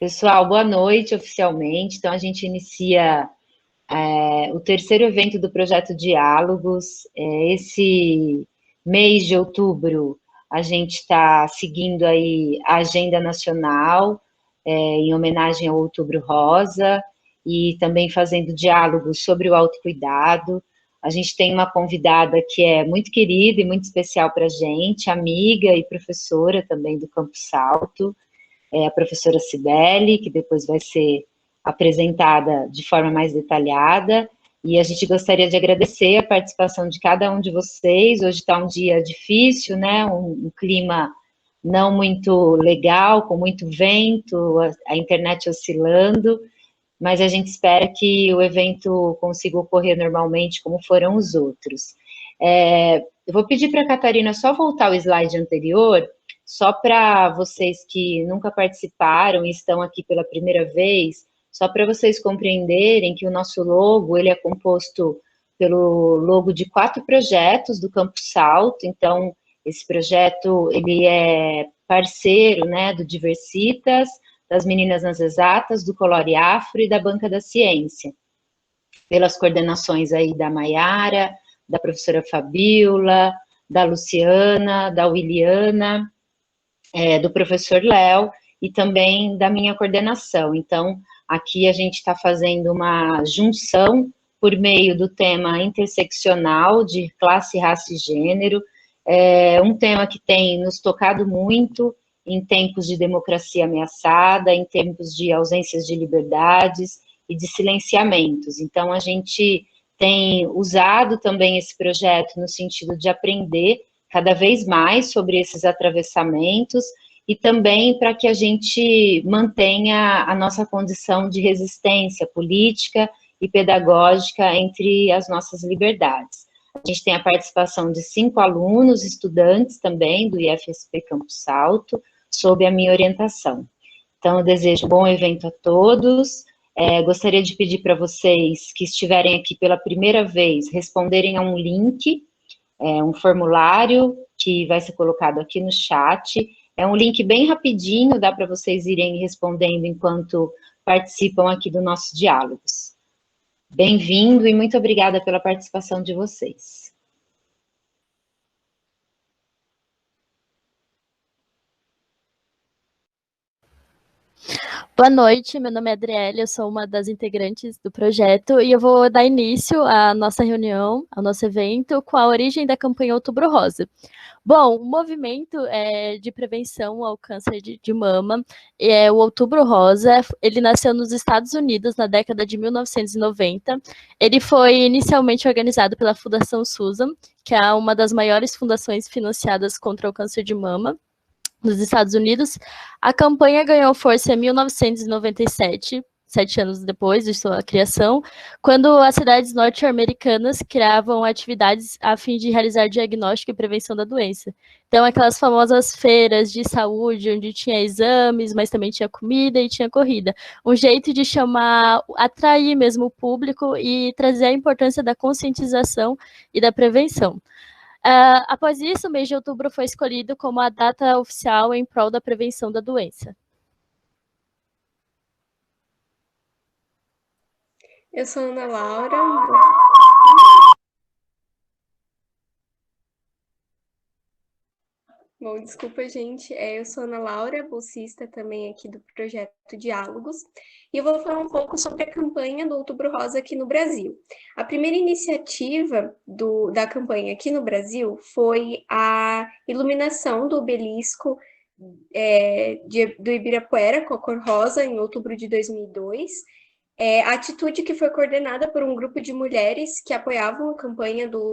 Pessoal, boa noite oficialmente. Então, a gente inicia o terceiro evento do Projeto Diálogos. Esse mês de outubro, a gente está seguindo aí a agenda nacional, em homenagem ao Outubro Rosa, e também fazendo diálogos sobre o autocuidado. A gente tem uma convidada que é muito querida e muito especial para a gente, amiga e professora também do Campo Salto, a professora Cibele, que depois vai ser apresentada de forma mais detalhada, e a gente gostaria de agradecer a participação de cada um de vocês. Hoje está um dia difícil, né? Um clima não muito legal, com muito vento, a internet oscilando, mas a gente espera que o evento consiga ocorrer normalmente, como foram os outros. Eu vou pedir para a Catarina só voltar o slide anterior, só para vocês que nunca participaram e estão aqui pela primeira vez, só para vocês compreenderem que o nosso logo, ele é composto pelo logo de 4 projetos do Campo Salto. Então, esse projeto, ele é parceiro, né, do Diversitas, das Meninas nas Exatas, do Colore Afro e da Banca da Ciência, pelas coordenações aí da Maiara, da professora Fabiola, da Luciana, da Williana, do professor Léo e também da minha coordenação. Então, aqui a gente está fazendo uma junção por meio do tema interseccional de classe, raça e gênero, um tema que tem nos tocado muito em tempos de democracia ameaçada, em tempos de ausências de liberdades e de silenciamentos. Então, a gente tem usado também esse projeto no sentido de aprender cada vez mais sobre esses atravessamentos e também para que a gente mantenha a nossa condição de resistência política e pedagógica entre as nossas liberdades. A gente tem a participação de 5 alunos, estudantes também do IFSP Campo Salto, sob a minha orientação. Então, eu desejo um bom evento a todos. Gostaria de pedir para vocês que estiverem aqui pela primeira vez, responderem a um link, um formulário que vai ser colocado aqui no chat. É um link bem rapidinho, dá para vocês irem respondendo enquanto participam aqui do nosso diálogos. Bem-vindo e muito obrigada pela participação de vocês. Boa noite, meu nome é Adriele, eu sou uma das integrantes do projeto e eu vou dar início à nossa reunião, ao nosso evento, com a origem da campanha Outubro Rosa. Bom, o movimento de prevenção ao câncer de mama, o Outubro Rosa, ele nasceu nos Estados Unidos na década de 1990. Ele foi inicialmente organizado pela Fundação Susan, que é uma das maiores fundações financiadas contra o câncer de mama nos Estados Unidos. A campanha ganhou força em 1997, 7 anos depois de sua criação, quando as cidades norte-americanas criavam atividades a fim de realizar diagnóstico e prevenção da doença. Então, aquelas famosas feiras de saúde, onde tinha exames, mas também tinha comida e tinha corrida. Um jeito de atrair mesmo o público e trazer a importância da conscientização e da prevenção. Após isso, o mês de outubro foi escolhido como a data oficial em prol da prevenção da doença. Eu sou Ana Laura. Bom, desculpa, gente. Eu sou Ana Laura, bolsista também aqui do projeto Diálogos, e eu vou falar um pouco sobre a campanha do Outubro Rosa aqui no Brasil. A primeira iniciativa da campanha aqui no Brasil foi a iluminação do obelisco do Ibirapuera com a cor rosa em outubro de 2002. A atitude que foi coordenada por um grupo de mulheres que apoiavam a campanha do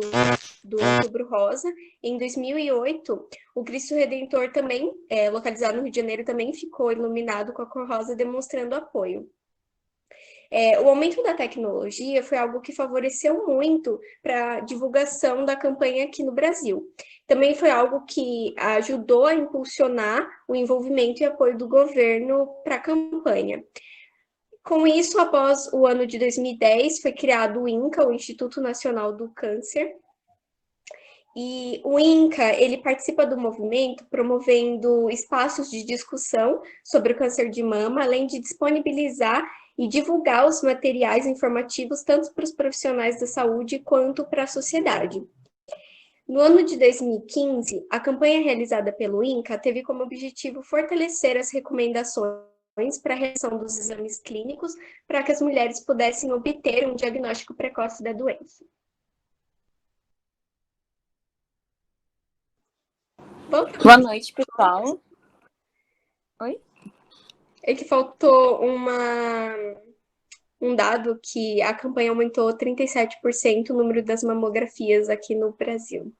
Outubro Rosa. Em 2008, o Cristo Redentor também, localizado no Rio de Janeiro, também ficou iluminado com a cor rosa, demonstrando apoio. O aumento da tecnologia foi algo que favoreceu muito para a divulgação da campanha aqui no Brasil. Também foi algo que ajudou a impulsionar o envolvimento e apoio do governo para a campanha. Com isso, após o ano de 2010, foi criado o INCA, o Instituto Nacional do Câncer, E o INCA, ele participa do movimento promovendo espaços de discussão sobre o câncer de mama, além de disponibilizar e divulgar os materiais informativos tanto para os profissionais da saúde quanto para a sociedade. No ano de 2015, a campanha realizada pelo INCA teve como objetivo fortalecer as recomendações para a realização dos exames clínicos para que as mulheres pudessem obter um diagnóstico precoce da doença. Boa noite, pessoal. Oi? É que faltou um dado que a campanha aumentou 37% o número das mamografias aqui no Brasil.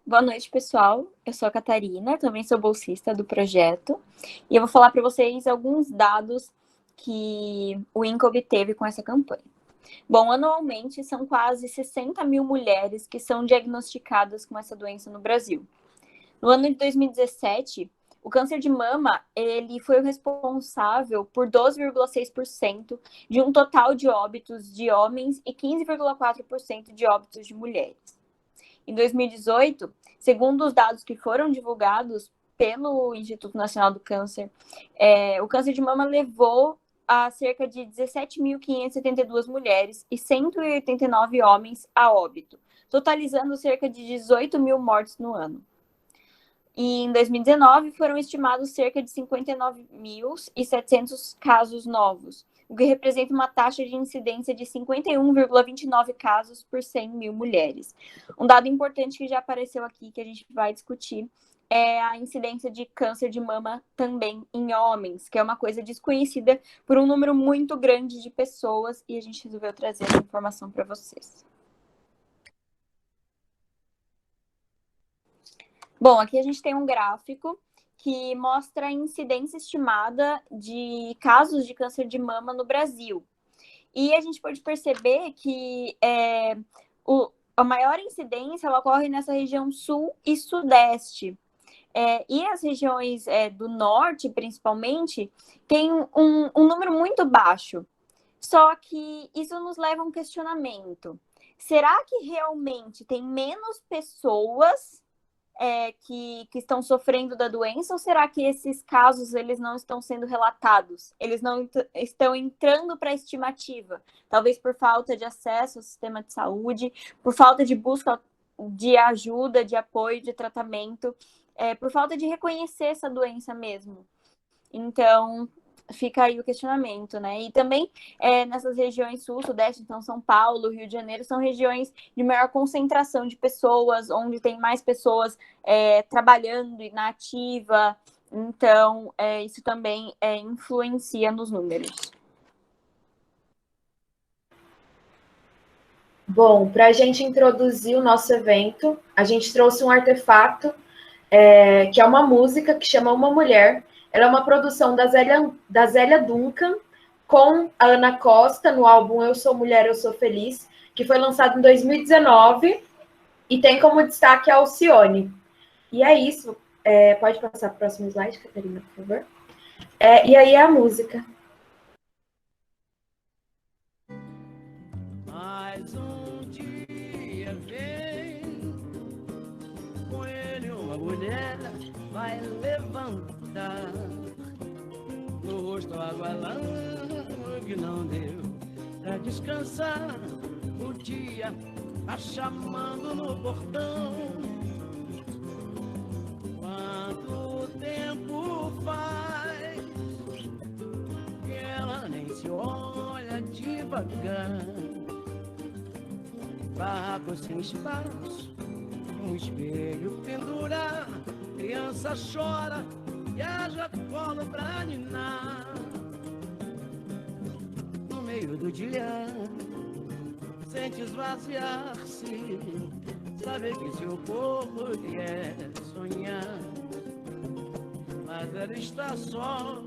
Boa noite, pessoal. Eu sou a Catarina, também sou bolsista do projeto. E eu vou falar para vocês alguns dados que o INCA obteve com essa campanha. Bom, anualmente são quase 60 mil mulheres que são diagnosticadas com essa doença no Brasil. No ano de 2017, o câncer de mama ele foi o responsável por 12,6% de um total de óbitos de homens e 15,4% de óbitos de mulheres. Em 2018, segundo os dados que foram divulgados pelo Instituto Nacional do Câncer, o câncer de mama levou a cerca de 17.572 mulheres e 189 homens a óbito, totalizando cerca de 18 mil mortes no ano. E em 2019 foram estimados cerca de 59.700 casos novos, o que representa uma taxa de incidência de 51,29 casos por 100 mil mulheres. Um dado importante que já apareceu aqui, que a gente vai discutir, é a incidência de câncer de mama também em homens, que é uma coisa desconhecida por um número muito grande de pessoas, e a gente resolveu trazer essa informação para vocês. Bom, aqui a gente tem um gráfico que mostra a incidência estimada de casos de câncer de mama no Brasil. E a gente pode perceber que a maior incidência ela ocorre nessa região sul e sudeste. E as regiões do norte, principalmente, tem um número muito baixo. Só que isso nos leva a um questionamento. Será que realmente tem menos pessoas que estão sofrendo da doença, ou será que esses casos eles não estão sendo relatados? Eles não estão entrando para a estimativa, talvez por falta de acesso ao sistema de saúde, por falta de busca de ajuda, de apoio, de tratamento, por falta de reconhecer essa doença mesmo. Então, fica aí o questionamento, né? E também nessas regiões sul, sudeste, então São Paulo, Rio de Janeiro, são regiões de maior concentração de pessoas, onde tem mais pessoas trabalhando e na ativa. Então, isso também influencia nos números. Bom, para a gente introduzir o nosso evento, a gente trouxe um artefato, que é uma música que chama Uma Mulher. Ela é uma produção da Zélia Duncan com a Ana Costa no álbum Eu Sou Mulher, Eu Sou Feliz, que foi lançado em 2019 e tem como destaque a Alcione. E é isso. Pode passar para o próximo slide, Catarina, por favor. E aí é a música. Mais um dia vem, com ele uma mulher vai levantar. No rosto agualando que não deu pra descansar. O dia tá chamando no portão. Quanto tempo faz que ela nem se olha devagar. Barraco sem espaço, um espelho pendurar. Criança chora e haja colo pra ninar. No meio do dia, sente esvaziar-se. Sabe que seu corpo quer sonhar, mas ela está só,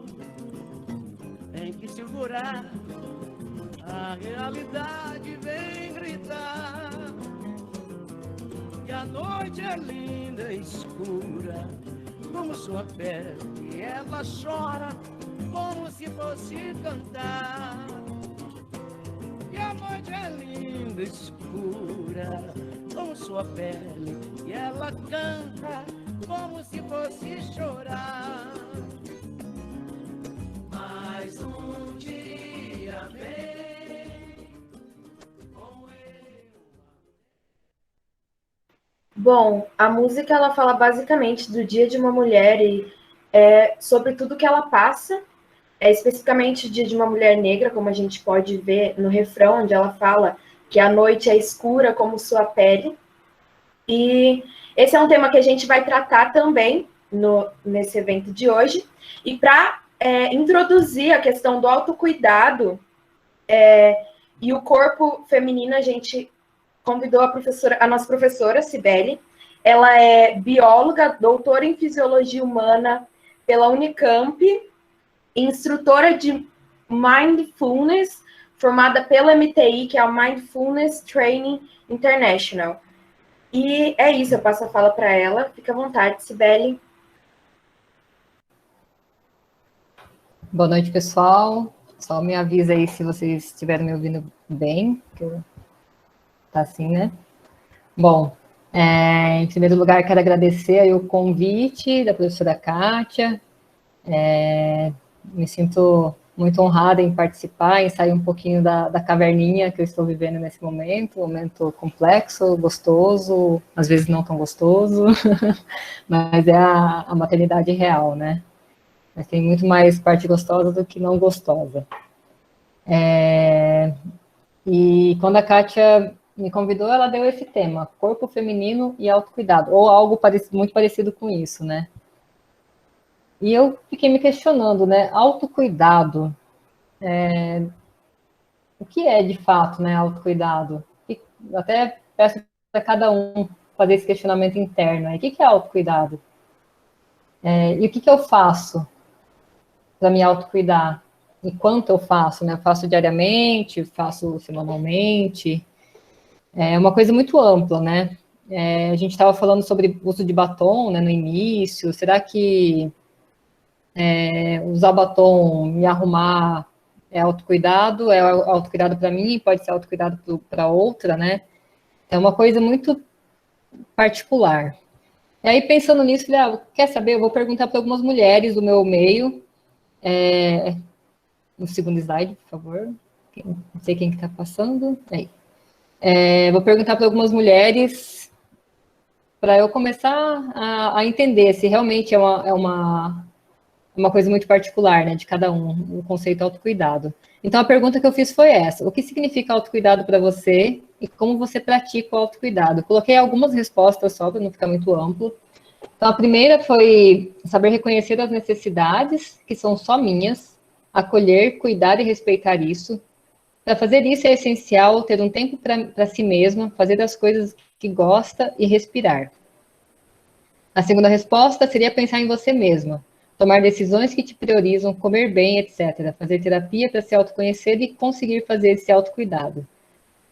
tem que segurar. A realidade vem gritar que a noite é linda e escura como sua pele, e ela chora como se fosse cantar. E a escura como sua pele, e ela canta como se fosse chorar. Mais um dia vem com eu. Bom, a música ela fala basicamente do dia de uma mulher e sobre tudo que ela passa, especificamente o dia de uma mulher negra, como a gente pode ver no refrão, onde ela fala que a noite é escura como sua pele. E esse é um tema que a gente vai tratar também nesse evento de hoje. E para introduzir a questão do autocuidado e o corpo feminino, a gente convidou a nossa professora, Cibele. Ela é bióloga, doutora em Fisiologia Humana pela Unicamp, instrutora de Mindfulness, formada pela MTI, que é a Mindfulness Training International. E é isso, eu passo a fala para ela. Fica à vontade, Cibele. Boa noite, pessoal. Só me avisa aí se vocês estiverem me ouvindo bem, que tá assim, né? Bom, em primeiro lugar, quero agradecer aí o convite da professora Kátia. Me sinto muito honrada em participar, em sair um pouquinho da caverninha que eu estou vivendo nesse momento, um momento complexo, gostoso, às vezes não tão gostoso, mas é a maternidade real, né? Mas tem muito mais parte gostosa do que não gostosa. E quando a Kátia me convidou, ela deu esse tema, corpo feminino e autocuidado, ou algo muito parecido com isso, né? E eu fiquei me questionando, né, autocuidado, o que é de fato, né, autocuidado? E até peço para cada um fazer esse questionamento interno, o que é autocuidado? E o que eu faço para me autocuidar? E quanto eu faço, né? Eu faço diariamente, faço semanalmente, é uma coisa muito ampla, né? A gente estava falando sobre uso de batom, né, no início, será que usar batom, me arrumar, é autocuidado para mim, pode ser autocuidado para outra, né? É uma coisa muito particular. E aí, pensando nisso, falei, quer saber? Eu vou perguntar para algumas mulheres do meu meio. No segundo slide, por favor. Não sei quem que está passando. Aí. Vou perguntar para algumas mulheres para eu começar a entender se realmente é uma coisa muito particular, né, de cada um, o conceito autocuidado. Então, a pergunta que eu fiz foi essa: o que significa autocuidado para você e como você pratica o autocuidado? Coloquei algumas respostas só, para não ficar muito amplo. Então, a primeira foi saber reconhecer as necessidades, que são só minhas, acolher, cuidar e respeitar isso. Para fazer isso é essencial ter um tempo para si mesma, fazer as coisas que gosta e respirar. A segunda resposta seria pensar em você mesma, tomar decisões que te priorizam, comer bem, etc. Fazer terapia para se autoconhecer e conseguir fazer esse autocuidado.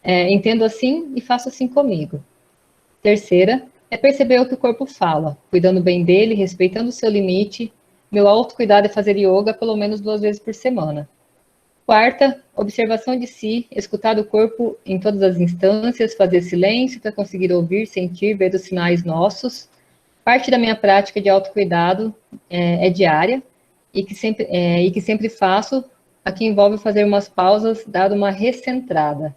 Entendo assim e faço assim comigo. Terceira, é perceber o que o corpo fala, cuidando bem dele, respeitando o seu limite. Meu autocuidado é fazer yoga pelo menos 2 vezes por semana. Quarta, observação de si, escutar o corpo em todas as instâncias, fazer silêncio para conseguir ouvir, sentir, ver os sinais nossos. Parte da minha prática de autocuidado é diária e que sempre faço, aqui envolve fazer umas pausas, dar uma recentrada.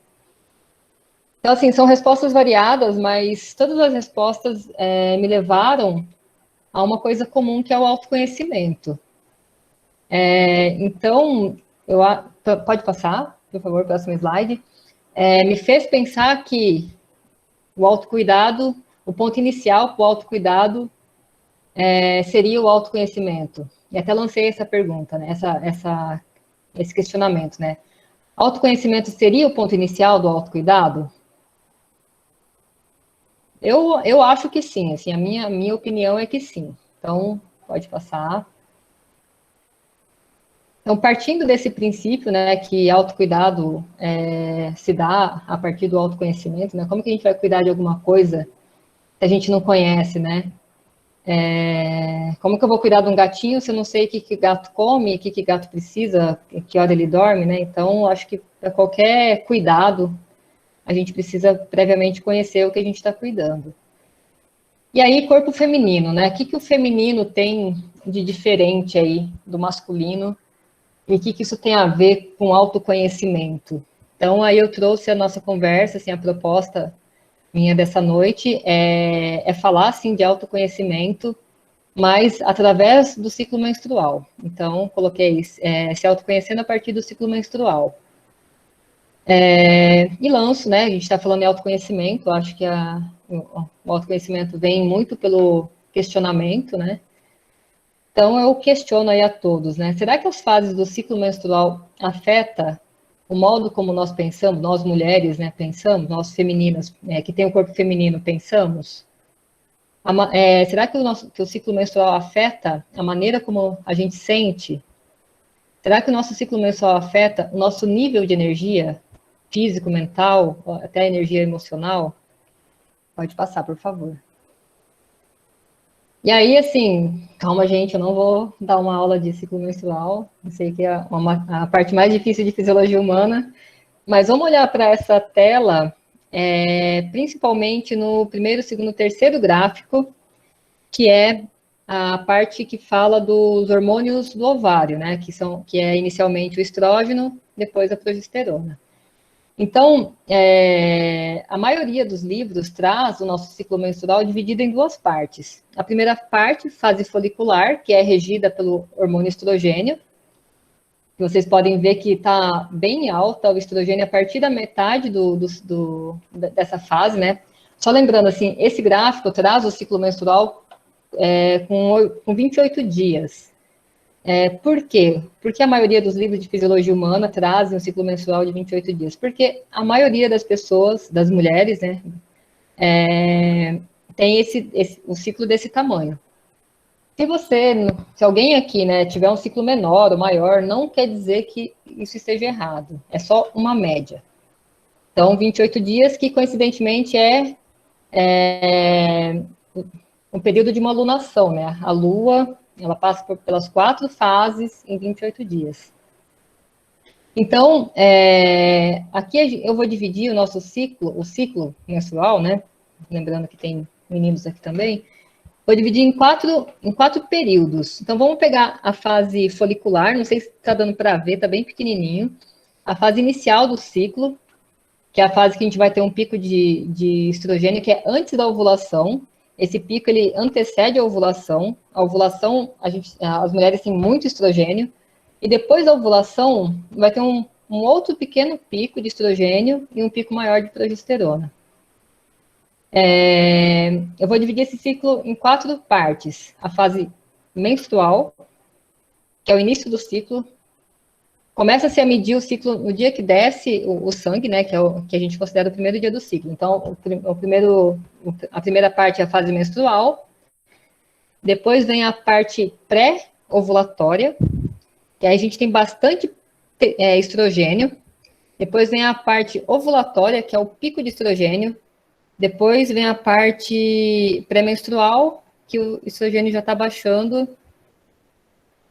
Então, assim, são respostas variadas, mas todas as respostas me levaram a uma coisa comum, que é o autoconhecimento. Então, pode passar, por favor, próximo slide. Me fez pensar que o autocuidado, o ponto inicial para o autocuidado seria o autoconhecimento. E até lancei essa pergunta, né? Esse questionamento, né? Autoconhecimento seria o ponto inicial do autocuidado? Eu acho que sim, assim, a minha opinião é que sim. Então, pode passar. Então, partindo desse princípio, né, que autocuidado se dá a partir do autoconhecimento, né, como que a gente vai cuidar de alguma coisa que a gente não conhece, né? Como que eu vou cuidar de um gatinho se eu não sei o que gato come, o que gato precisa, que hora ele dorme, né? Então, acho que para qualquer cuidado, a gente precisa previamente conhecer o que a gente está cuidando. E aí, corpo feminino, né? O que o feminino tem de diferente aí do masculino e o que isso tem a ver com autoconhecimento? Então, aí eu trouxe a nossa conversa, assim, a proposta minha dessa noite é falar, assim, de autoconhecimento, mas através do ciclo menstrual. Então, coloquei se autoconhecendo a partir do ciclo menstrual. E lanço, né? A gente está falando em autoconhecimento, acho que o autoconhecimento vem muito pelo questionamento, né? Então, eu questiono aí a todos, né? Será que as fases do ciclo menstrual afetam o modo como nós pensamos, nós mulheres, né, pensamos, nós femininas, que tem o corpo feminino, pensamos? Será que que o ciclo menstrual afeta a maneira como a gente sente? Será que o nosso ciclo menstrual afeta o nosso nível de energia? Físico, mental, até energia emocional? Pode passar, por favor. E aí, assim, calma, gente, eu não vou dar uma aula de ciclo menstrual, eu sei que é a parte mais difícil de fisiologia humana, mas vamos olhar para essa tela, principalmente no primeiro, segundo, terceiro gráfico, que é a parte que fala dos hormônios do ovário, né, que é inicialmente o estrógeno, depois a progesterona. Então, a maioria dos livros traz o nosso ciclo menstrual dividido em duas partes. A primeira parte, fase folicular, que é regida pelo hormônio estrogênio. Vocês podem ver que está bem alta o estrogênio a partir da metade dessa fase, né? Só lembrando, assim, esse gráfico traz o ciclo menstrual com 28 dias. Por quê? Porque a maioria dos livros de fisiologia humana trazem um ciclo menstrual de 28 dias. Porque a maioria das pessoas, das mulheres, né, tem o ciclo desse tamanho. Se alguém aqui, né, tiver um ciclo menor ou maior, não quer dizer que isso esteja errado. É só uma média. Então, 28 dias, que coincidentemente é um período de uma lunação, né? A Lua, ela passa pelas 4 fases em 28 dias. Então, aqui eu vou dividir o nosso ciclo, o ciclo menstrual, né? Lembrando que tem meninos aqui também. Vou dividir em quatro períodos. Então, vamos pegar a fase folicular, não sei se está dando para ver, está bem pequenininho. A fase inicial do ciclo, que é a fase que a gente vai ter um pico de estrogênio, que é antes da ovulação. Esse pico, ele antecede a ovulação. A ovulação, as mulheres têm muito estrogênio. E depois da ovulação, vai ter um outro pequeno pico de estrogênio e um pico maior de progesterona. Eu vou dividir esse ciclo em 4 partes. A fase menstrual, que é o início do ciclo. Começa-se a medir o ciclo no dia que desce o sangue, né, que é o que a gente considera o primeiro dia do ciclo. Então, a primeira parte é a fase menstrual. Depois vem a parte pré-ovulatória, que aí a gente tem bastante estrogênio. Depois vem a parte ovulatória, que é o pico de estrogênio. Depois vem a parte pré-menstrual, que o estrogênio já está baixando.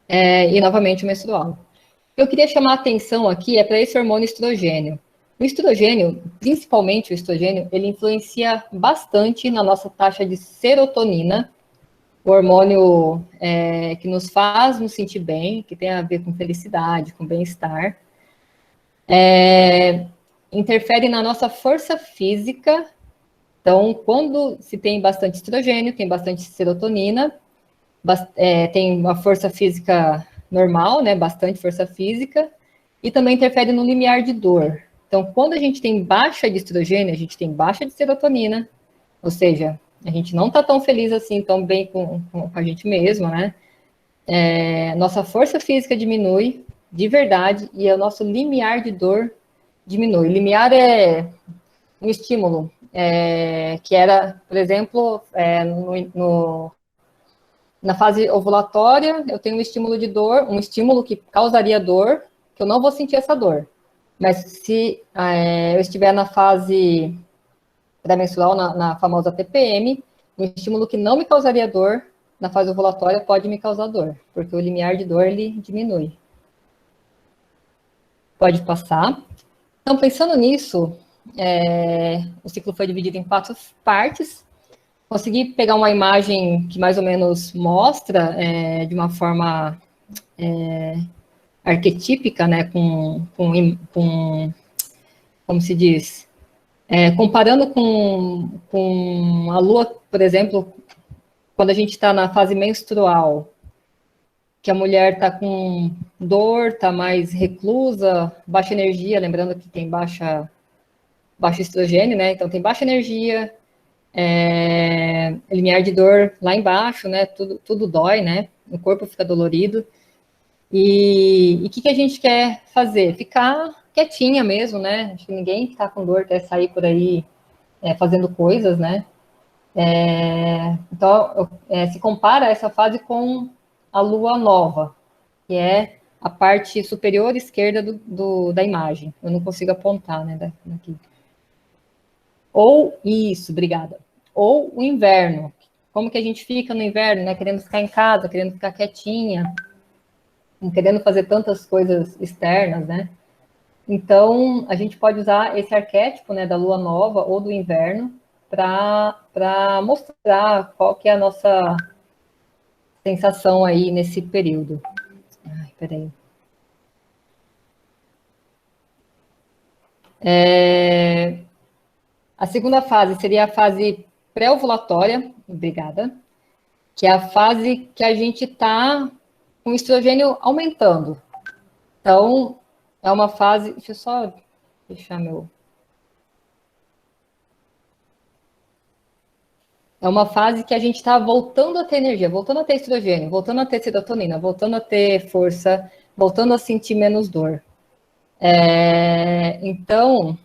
E novamente o menstrual. Eu queria chamar a atenção aqui para esse hormônio estrogênio. O estrogênio, principalmente o estrogênio, ele influencia bastante na nossa taxa de serotonina, o hormônio que nos faz nos sentir bem, que tem a ver com felicidade, com bem-estar. Interfere na nossa força física. Então, quando se tem bastante estrogênio, tem bastante serotonina, tem uma força física normal, né, bastante força física, e também interfere no limiar de dor. Então, quando a gente tem baixa de estrogênio, a gente tem baixa de serotonina, ou seja, a gente não está tão feliz assim, tão bem com a gente mesma, né? Nossa força física diminui, de verdade, e o nosso limiar de dor diminui. Limiar é um estímulo, que era, por exemplo, na fase ovulatória, eu tenho um estímulo de dor, um estímulo que causaria dor, que eu não vou sentir essa dor. Mas se eu estiver na fase pré-menstrual, na famosa TPM, um estímulo que não me causaria dor, na fase ovulatória pode me causar dor, porque o limiar de dor, ele diminui. Pode passar. Então, pensando nisso, o ciclo foi dividido em 4 partes. Consegui pegar uma imagem que mais ou menos mostra de uma forma arquetípica, né, com como se diz, comparando com a Lua, por exemplo, quando a gente está na fase menstrual, que a mulher está com dor, está mais reclusa, baixa energia, lembrando que tem baixo estrogênio, né? Então tem baixa energia, limiar de dor lá embaixo, né? Tudo dói, né? O corpo fica dolorido. E o que a gente quer fazer? Ficar quietinha mesmo, né? Acho que ninguém que está com dor quer sair por aí fazendo coisas, né? Então, se compara essa fase com a lua nova, que é a parte superior esquerda da imagem. Eu não consigo apontar, né, daqui. Ou isso, obrigada. Ou o inverno. Como que a gente fica no inverno, né? Querendo ficar em casa, querendo ficar quietinha, não querendo fazer tantas coisas externas, né? Então, a gente pode usar esse arquétipo, né, da lua nova ou do inverno para mostrar qual que é a nossa sensação aí nesse período. Ai, peraí. A segunda fase seria a fase pré-ovulatória, obrigada, que é a fase que a gente está com o estrogênio aumentando. Então, é uma fase... Deixa eu só deixar meu... É uma fase que a gente está voltando a ter energia, voltando a ter estrogênio, voltando a ter serotonina, voltando a ter força, voltando a sentir menos dor. Então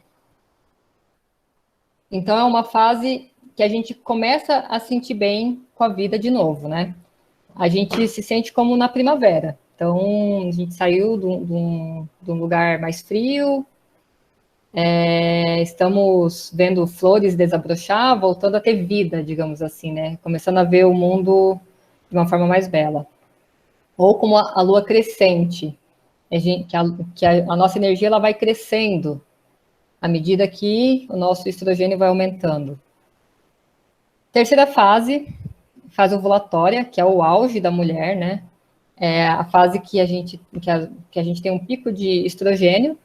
é uma fase que a gente começa a sentir bem com a vida de novo, né? A gente se sente como na primavera. Então, a gente saiu de um lugar mais frio, estamos vendo flores desabrochar, voltando a ter vida, digamos assim, né? Começando a ver o mundo de uma forma mais bela. Ou como a lua crescente, que a nossa energia ela vai crescendo à medida que o nosso estrogênio vai aumentando. Terceira fase ovulatória, que é o auge da mulher, né? É a fase que a gente tem um pico de estrogênio,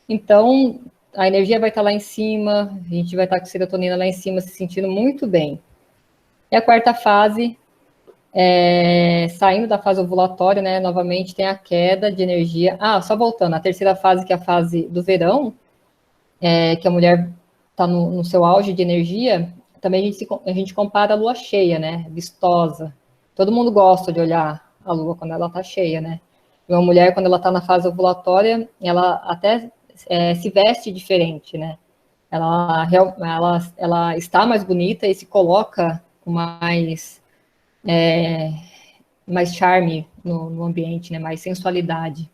então a energia vai estar lá em cima, a gente vai estar com serotonina lá em cima, se sentindo muito bem. E a quarta fase, saindo da fase ovulatória, né, novamente tem a queda de energia. Só voltando, a terceira fase, que é a fase do verão, que a mulher está no seu auge de energia, também a gente compara a lua cheia, né, vistosa. Todo mundo gosta de olhar a lua quando ela está cheia, né? E uma mulher, quando ela está na fase ovulatória, ela até se veste diferente, né? Ela está mais bonita e se coloca com mais charme no ambiente, né? Mais sensualidade.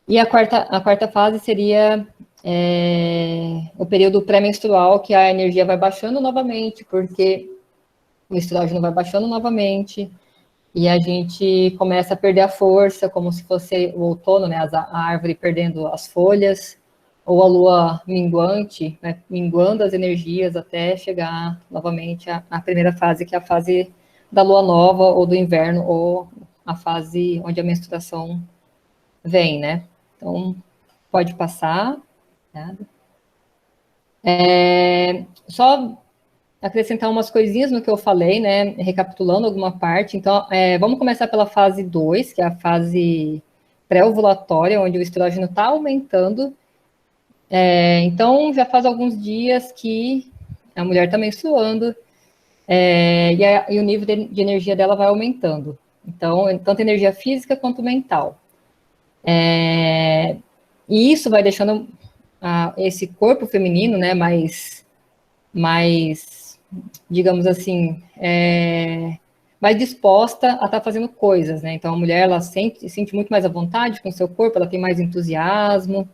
E a quarta fase seria o período pré-menstrual, que a energia vai baixando novamente, porque o estrógeno vai baixando novamente, e a gente começa a perder a força, como se fosse o outono, né? A árvore perdendo as folhas, ou a lua minguante, né? Minguando as energias até chegar novamente à primeira fase, que é a fase da lua nova, ou do inverno, ou a fase onde a menstruação vem, né? Então, pode passar. Tá? Só acrescentar umas coisinhas no que eu falei, né? Recapitulando alguma parte. Então, vamos começar pela fase 2, que é a fase pré-ovulatória, onde o estrógeno está aumentando. Então, já faz alguns dias que a mulher está menstruando, e o nível de energia dela vai aumentando. Então, tanto energia física quanto mental. E isso vai deixando esse corpo feminino, né, mais, digamos assim, mais disposta a estar fazendo coisas, né? Então, a mulher, ela sente muito mais à vontade com o seu corpo, ela tem mais entusiasmo.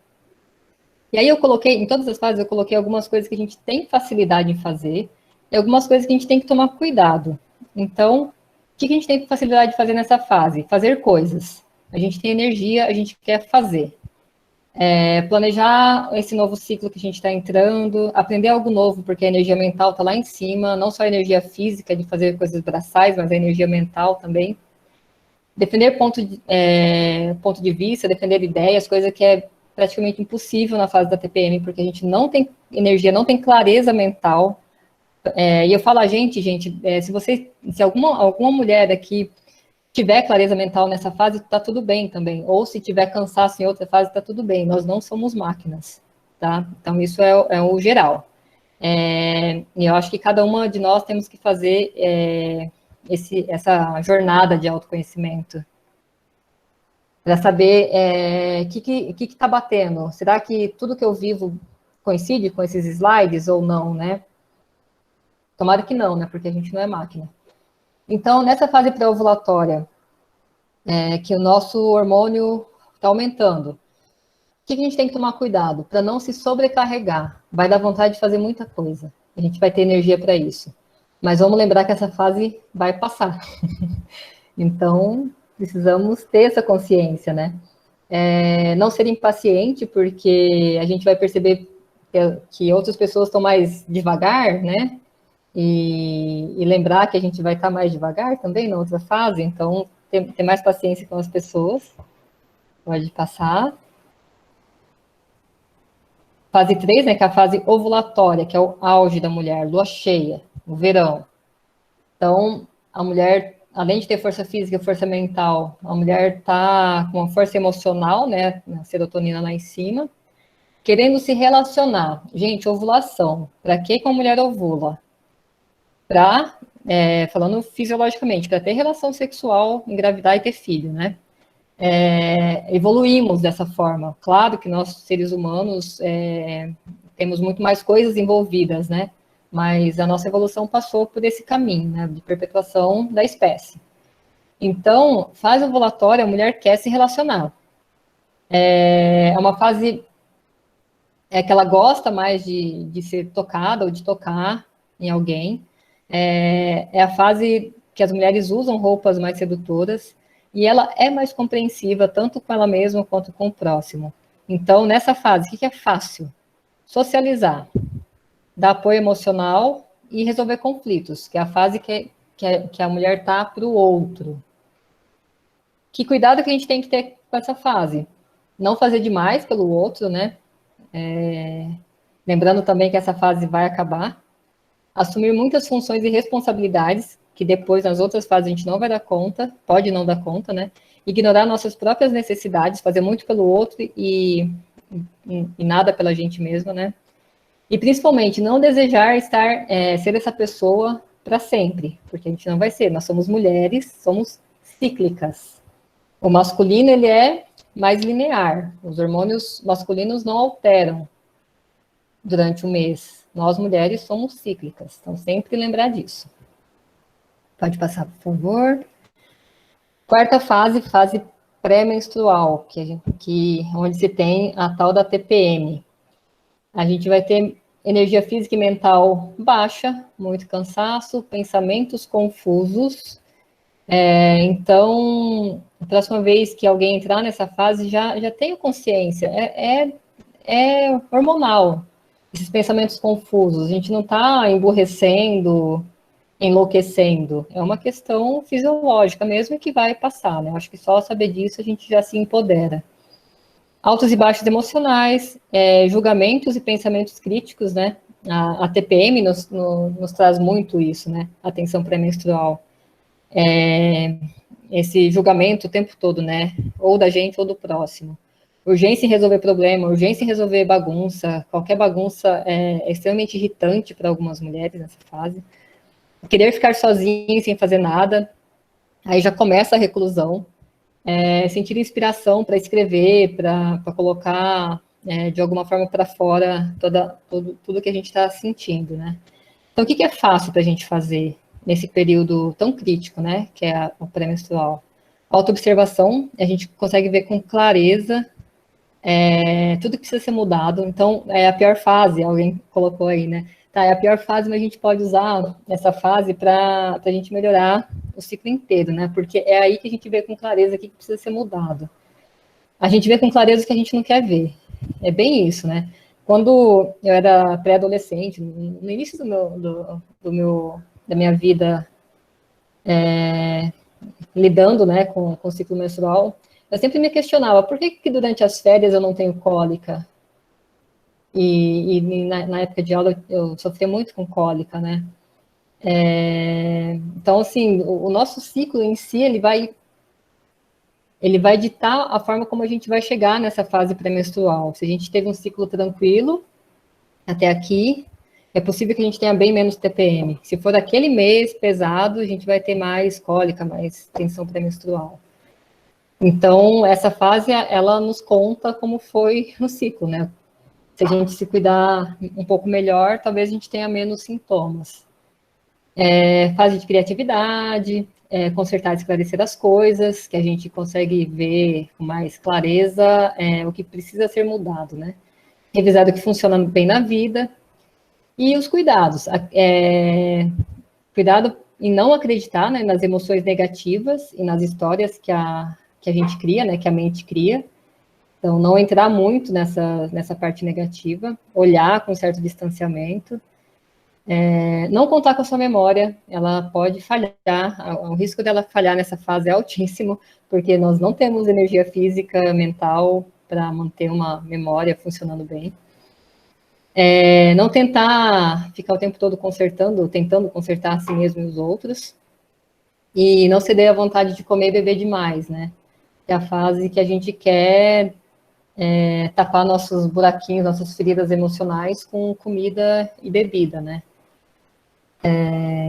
E aí em todas as fases, eu coloquei algumas coisas que a gente tem facilidade em fazer e algumas coisas que a gente tem que tomar cuidado. Então, o que a gente tem facilidade de fazer nessa fase? Fazer coisas. A gente tem energia, a gente quer fazer. Planejar esse novo ciclo que a gente está entrando, aprender algo novo, porque a energia mental está lá em cima, não só a energia física de fazer coisas braçais, mas a energia mental também. Defender ponto de vista, defender ideias, coisa que é praticamente impossível na fase da TPM, porque a gente não tem energia, não tem clareza mental. E eu falo a gente, se alguma mulher aqui tiver clareza mental nessa fase, está tudo bem também. Ou se tiver cansaço em outra fase, está tudo bem. Nós não somos máquinas, tá? Então, isso é o geral. E eu acho que cada uma de nós temos que fazer essa jornada de autoconhecimento para saber o que está batendo. Será que tudo que eu vivo coincide com esses slides ou não, né? Tomara que não, né? Porque a gente não é máquina. Então, nessa fase pré-ovulatória, que o nosso hormônio está aumentando, o que a gente tem que tomar cuidado? Para não se sobrecarregar. Vai dar vontade de fazer muita coisa. A gente vai ter energia para isso. Mas vamos lembrar que essa fase vai passar. Então, precisamos ter essa consciência, né? Não ser impaciente, porque a gente vai perceber que outras pessoas estão mais devagar, né? E lembrar que a gente vai estar mais devagar também na outra fase, então ter mais paciência com as pessoas. Pode passar. Fase 3, né, que é a fase ovulatória, que é o auge da mulher, lua cheia, o verão. Então, a mulher, além de ter força física e força mental, a mulher está com uma força emocional, né, a serotonina lá em cima, querendo se relacionar. Gente, ovulação. Para que a mulher ovula? Falando fisiologicamente, para ter relação sexual, engravidar e ter filho, né? Evoluímos dessa forma. Claro que nós, seres humanos, temos muito mais coisas envolvidas, né? Mas a nossa evolução passou por esse caminho, né? De perpetuação da espécie. Então, fase ovulatória, a mulher quer se relacionar. É uma fase que ela gosta mais de ser tocada ou de tocar em alguém. É a fase que as mulheres usam roupas mais sedutoras e ela é mais compreensiva tanto com ela mesma quanto com o próximo. Então, nessa fase, o que é fácil? Socializar, dar apoio emocional e resolver conflitos, que é a fase que a mulher está para o outro. Que cuidado que a gente tem que ter com essa fase? Não fazer demais pelo outro, né? Lembrando também que essa fase vai acabar. Assumir muitas funções e responsabilidades, que depois nas outras fases a gente não vai dar conta, pode não dar conta, né? Ignorar nossas próprias necessidades, fazer muito pelo outro e nada pela gente mesma, né? E principalmente não desejar ser essa pessoa para sempre, porque a gente não vai ser. Nós somos mulheres, somos cíclicas. O masculino, ele é mais linear. Os hormônios masculinos não alteram durante o mês. Nós, mulheres, somos cíclicas. Então, sempre lembrar disso. Pode passar, por favor. Quarta fase, fase pré-menstrual, onde se tem a tal da TPM. A gente vai ter energia física e mental baixa, muito cansaço, pensamentos confusos. Então, a próxima vez que alguém entrar nessa fase, já tenha consciência. É hormonal. Esses pensamentos confusos, a gente não está emburrecendo, enlouquecendo, é uma questão fisiológica mesmo que vai passar, né? Acho que só saber disso a gente já se empodera. Altos e baixos emocionais, julgamentos e pensamentos críticos, né? A TPM nos traz muito isso, né? A tensão pré-menstrual. Esse julgamento o tempo todo, né? Ou da gente ou do próximo. Urgência em resolver problema, urgência em resolver bagunça, qualquer bagunça é extremamente irritante para algumas mulheres nessa fase. Querer ficar sozinha sem fazer nada, aí já começa a reclusão. Sentir inspiração para escrever, para colocar de alguma forma para fora tudo que a gente está sentindo, né? Então, o que é fácil para a gente fazer nesse período tão crítico, né? Que é o pré-menstrual? Autoobservação, a gente consegue ver com clareza tudo que precisa ser mudado. Então, é a pior fase, alguém colocou aí, né? Tá, é a pior fase, mas a gente pode usar essa fase para a gente melhorar o ciclo inteiro, né? Porque é aí que a gente vê com clareza o que precisa ser mudado. A gente vê com clareza o que a gente não quer ver. é bem isso, né? Quando eu era pré-adolescente, no início da minha vida lidando, né, com o ciclo menstrual, eu sempre me questionava, por que durante as férias eu não tenho cólica? E na época de aula eu sofria muito com cólica, né? Então, assim, o nosso ciclo em si, ele vai ditar a forma como a gente vai chegar nessa fase pré-menstrual. Se a gente teve um ciclo tranquilo até aqui, é possível que a gente tenha bem menos TPM. Se for aquele mês pesado, a gente vai ter mais cólica, mais tensão pré-menstrual. Então, essa fase, ela nos conta como foi o ciclo, né? Se a gente se cuidar um pouco melhor, talvez a gente tenha menos sintomas. Fase de criatividade, consertar e esclarecer as coisas, que a gente consegue ver com mais clareza o que precisa ser mudado, né? Revisar o que funciona bem na vida. E os cuidados. Cuidado em não acreditar, né, nas emoções negativas e nas histórias que a gente cria, né, que a mente cria. Então, não entrar muito nessa parte negativa, olhar com certo distanciamento. Não contar com a sua memória, ela pode falhar, o risco dela falhar nessa fase é altíssimo, porque nós não temos energia física, mental, para manter uma memória funcionando bem. Não tentar ficar o tempo todo tentando consertar a si mesmo e os outros, e não ceder à vontade de comer e beber demais, né? É a fase que a gente quer tapar nossos buraquinhos, nossas feridas emocionais com comida e bebida, né?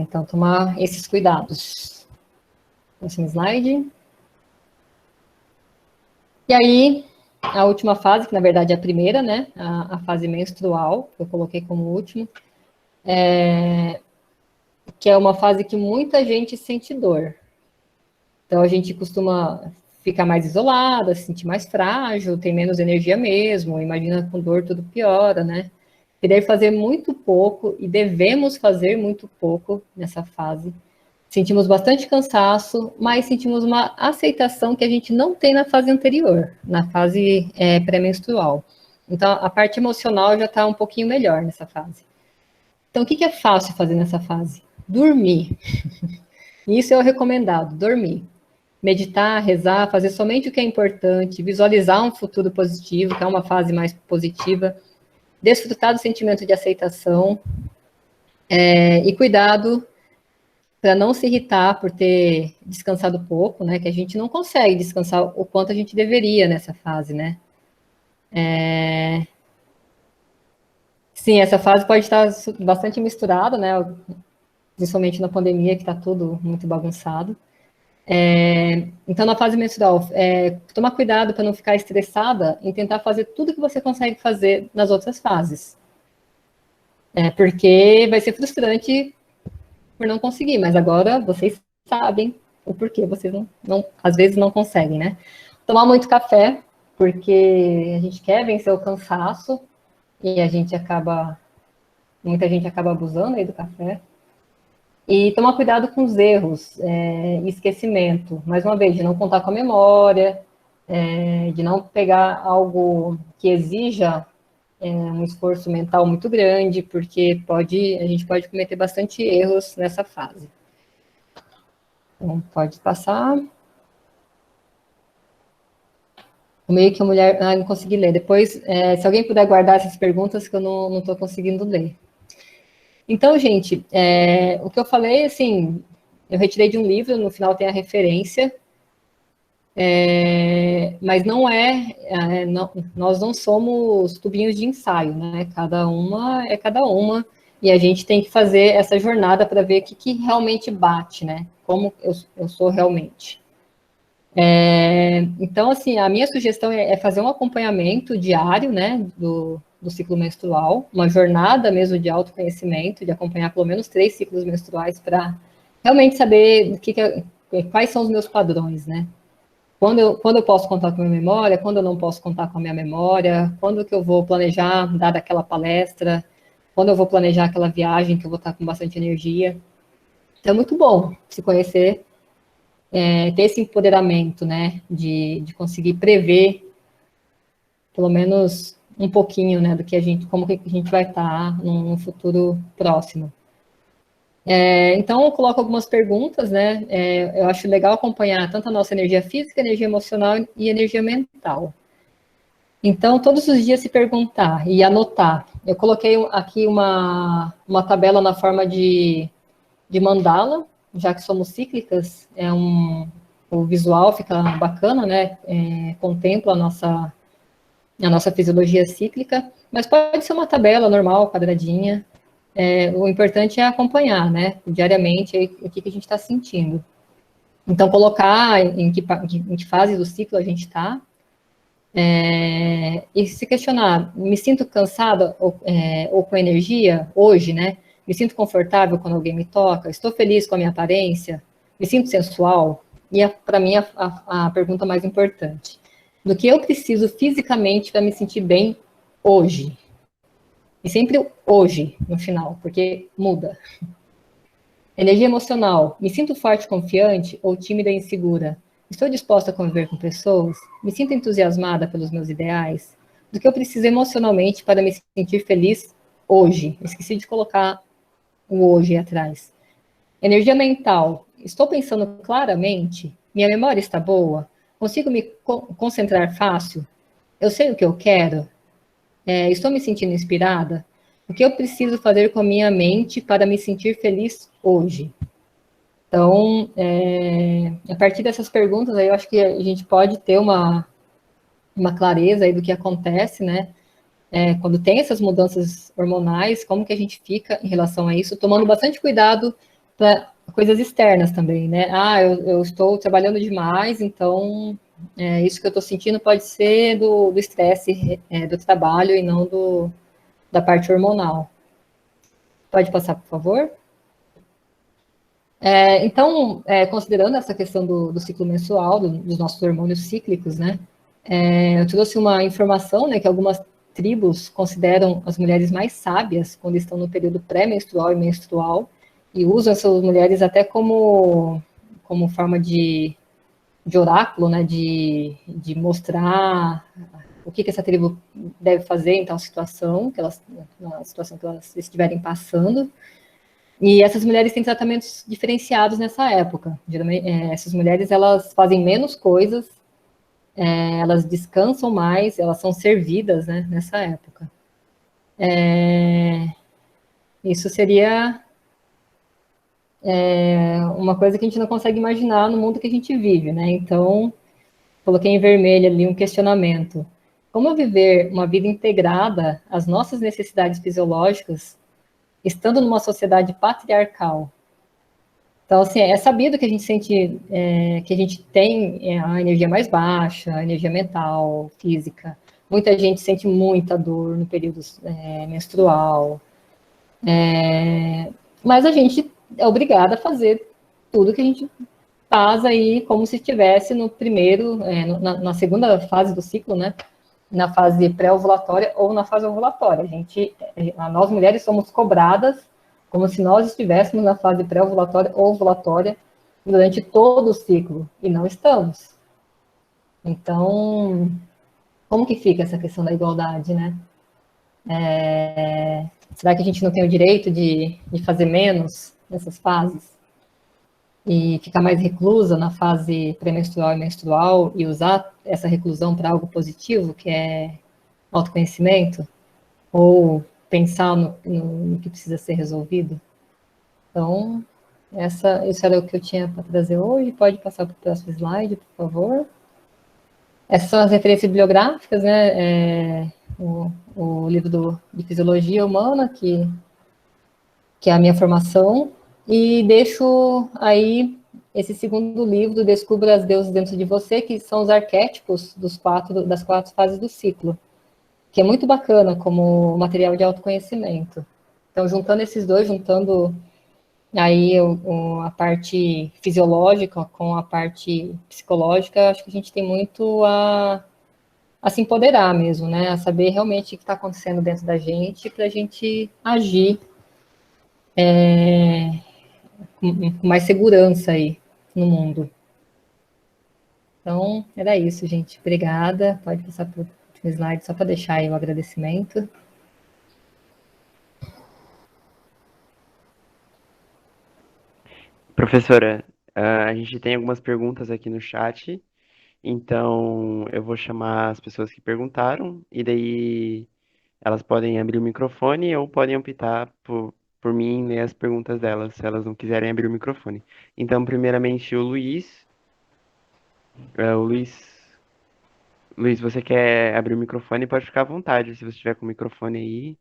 Então, tomar esses cuidados. Próximo slide. E aí, a última fase, que na verdade é a primeira, né? A fase menstrual, que eu coloquei como último, que é uma fase que muita gente sente dor. Então, a gente costuma ficar mais isolada, se sentir mais frágil, tem menos energia mesmo, imagina com dor tudo piora, né? E deve fazer muito pouco, e devemos fazer muito pouco nessa fase. Sentimos bastante cansaço, mas sentimos uma aceitação que a gente não tem na fase anterior, na fase pré-menstrual. Então, a parte emocional já está um pouquinho melhor nessa fase. Então, o que é fácil fazer nessa fase? Dormir. Isso é o recomendado, dormir. Meditar, rezar, fazer somente o que é importante, visualizar um futuro positivo, que é uma fase mais positiva, desfrutar do sentimento de aceitação, e cuidado para não se irritar por ter descansado pouco, né? Que a gente não consegue descansar o quanto a gente deveria nessa fase, né? Sim, essa fase pode estar bastante misturada, né? Principalmente na pandemia, que está tudo muito bagunçado. Então, na fase menstrual, tomar cuidado para não ficar estressada em tentar fazer tudo que você consegue fazer nas outras fases. Porque vai ser frustrante por não conseguir, mas agora vocês sabem o porquê vocês às vezes não conseguem, né? Tomar muito café, porque a gente quer vencer o cansaço e muita gente acaba abusando aí do café. E tomar cuidado com os erros e esquecimento. Mais uma vez, de não contar com a memória, de não pegar algo que exija um esforço mental muito grande, porque a gente pode cometer bastante erros nessa fase. Então, pode passar. Meio que a mulher... não consegui ler. Depois, se alguém puder guardar essas perguntas, que eu não estou conseguindo ler. Então, gente, o que eu falei, assim, eu retirei de um livro, no final tem a referência, mas nós não somos tubinhos de ensaio, né? Cada uma é cada uma, e a gente tem que fazer essa jornada para ver o que realmente bate, né? Como eu sou realmente. Então, assim, a minha sugestão é fazer um acompanhamento diário, né, do ciclo menstrual, uma jornada mesmo de autoconhecimento, de acompanhar pelo menos 3 ciclos menstruais para realmente saber quais são os meus padrões, né? Quando eu posso contar com a minha memória, quando eu não posso contar com a minha memória, quando que eu vou planejar dar aquela palestra, quando eu vou planejar aquela viagem que eu vou estar com bastante energia. Então, é muito bom se conhecer, ter esse empoderamento, né, de conseguir prever, pelo menos um pouquinho, né, do que a gente, como que a gente vai estar no futuro próximo. Então, eu coloco algumas perguntas, né? Eu acho legal acompanhar tanto a nossa energia física, energia emocional e energia mental. Então, todos os dias se perguntar e anotar. Eu coloquei aqui uma tabela na forma de mandala, já que somos cíclicas, o visual fica bacana, né? Contempla a nossa fisiologia cíclica, mas pode ser uma tabela normal, quadradinha. O importante é acompanhar, né? Diariamente, o que a gente está sentindo. Então, colocar em que fase do ciclo a gente está. E se questionar, me sinto cansada ou com energia hoje, né? Me sinto confortável quando alguém me toca? Estou feliz com a minha aparência? Me sinto sensual? E, para mim, a pergunta mais importante. Do que eu preciso fisicamente para me sentir bem hoje? E sempre hoje, no final, porque muda. Energia emocional. Me sinto forte, confiante ou tímida e insegura? Estou disposta a conviver com pessoas? Me sinto entusiasmada pelos meus ideais? Do que eu preciso emocionalmente para me sentir feliz hoje? Esqueci de colocar o hoje atrás. Energia mental. Estou pensando claramente? Minha memória está boa? Consigo me concentrar fácil? Eu sei o que eu quero? Estou me sentindo inspirada? O que eu preciso fazer com a minha mente para me sentir feliz hoje? Então, a partir dessas perguntas, aí eu acho que a gente pode ter uma clareza aí do que acontece, né? Quando tem essas mudanças hormonais, como que a gente fica em relação a isso, tomando bastante cuidado para coisas externas também, né? Eu estou trabalhando demais, então isso que eu estou sentindo pode ser do estresse do trabalho e não da parte hormonal. Pode passar, por favor? Então, considerando essa questão do ciclo menstrual, dos nossos hormônios cíclicos, né? Eu trouxe uma informação, né, que algumas tribos consideram as mulheres mais sábias quando estão no período pré-menstrual e menstrual, e usam essas mulheres até como forma de oráculo, né, de mostrar o que essa tribo deve fazer em tal situação, na situação que elas estiverem passando. E essas mulheres têm tratamentos diferenciados nessa época. Geralmente, essas mulheres, elas fazem menos coisas, elas descansam mais, elas são servidas, né, nessa época. Isso seria uma coisa que a gente não consegue imaginar no mundo que a gente vive, né? Então, coloquei em vermelho ali um questionamento. Como viver uma vida integrada às nossas necessidades fisiológicas, estando numa sociedade patriarcal? Então, assim, é sabido que a gente sente, que a gente tem a energia mais baixa, a energia mental, física. Muita gente sente muita dor no período menstrual. Mas a gente é obrigada a fazer tudo que a gente faz aí, como se estivesse no primeiro, na segunda fase do ciclo, né? Na fase pré-ovulatória ou na fase ovulatória. Nós mulheres somos cobradas como se nós estivéssemos na fase pré-ovulatória ou ovulatória durante todo o ciclo, e não estamos. Então, como que fica essa questão da igualdade, né? Será que a gente não tem o direito de fazer menos nessas fases? E ficar mais reclusa na fase pré-menstrual e menstrual e usar essa reclusão para algo positivo, que é autoconhecimento? Ou pensar no que precisa ser resolvido? Então, isso era o que eu tinha para trazer hoje. Pode passar para o próximo slide, por favor. Essas são as referências bibliográficas, né? O livro de Fisiologia Humana, que é a minha formação, e deixo aí esse segundo livro, Descubra as Deusas Dentro de Você, que são os arquétipos das 4 fases do ciclo, que é muito bacana como material de autoconhecimento. Então, juntando esses dois, juntando aí a parte fisiológica com a parte psicológica, acho que a gente tem muito a se empoderar mesmo, né? A saber realmente o que está acontecendo dentro da gente para a gente agir com mais segurança aí no mundo. Então, era isso, gente. Obrigada. Pode passar para o slide só para deixar aí o agradecimento. Professora, a gente tem algumas perguntas aqui no chat, então eu vou chamar as pessoas que perguntaram, e daí elas podem abrir o microfone ou podem optar por mim ler as perguntas delas, se elas não quiserem abrir o microfone. Então, primeiramente, o Luiz. O Luiz, você quer abrir o microfone? Pode ficar à vontade, se você estiver com o microfone aí.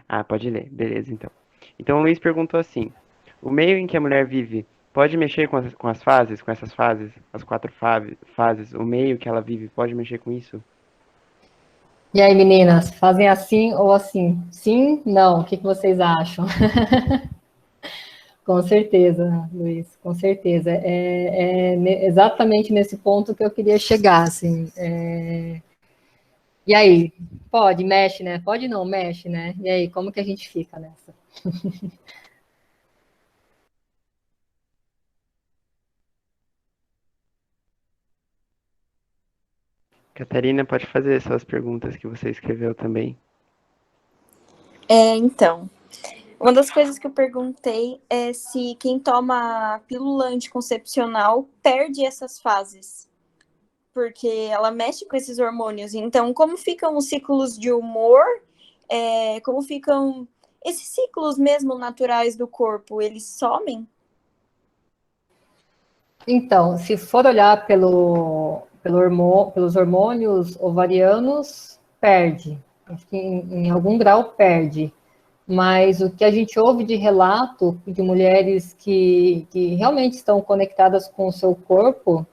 Ah, pode ler. Beleza, então. Então, o Luiz perguntou assim: o meio em que a mulher vive pode mexer com as fases, com essas fases, as quatro fases? O meio que ela vive pode mexer com isso? E aí, meninas, fazem assim ou assim? Sim? Não? O que vocês acham? Com certeza, Luiz, com certeza. Exatamente nesse ponto que eu queria chegar, assim. E aí, pode, mexe, né? Pode não, mexe, né? E aí, como que a gente fica nessa? Catarina, pode fazer suas perguntas que você escreveu também. Então, uma das coisas que eu perguntei é se quem toma pílula anticoncepcional perde essas fases, porque ela mexe com esses hormônios. Então, como ficam os ciclos de humor, como ficam esses ciclos mesmo naturais do corpo, eles somem? Então, se for olhar pelos hormônios ovarianos, perde. Acho que em algum grau perde. Mas o que a gente ouve de relato de mulheres que realmente estão conectadas com o seu corpo,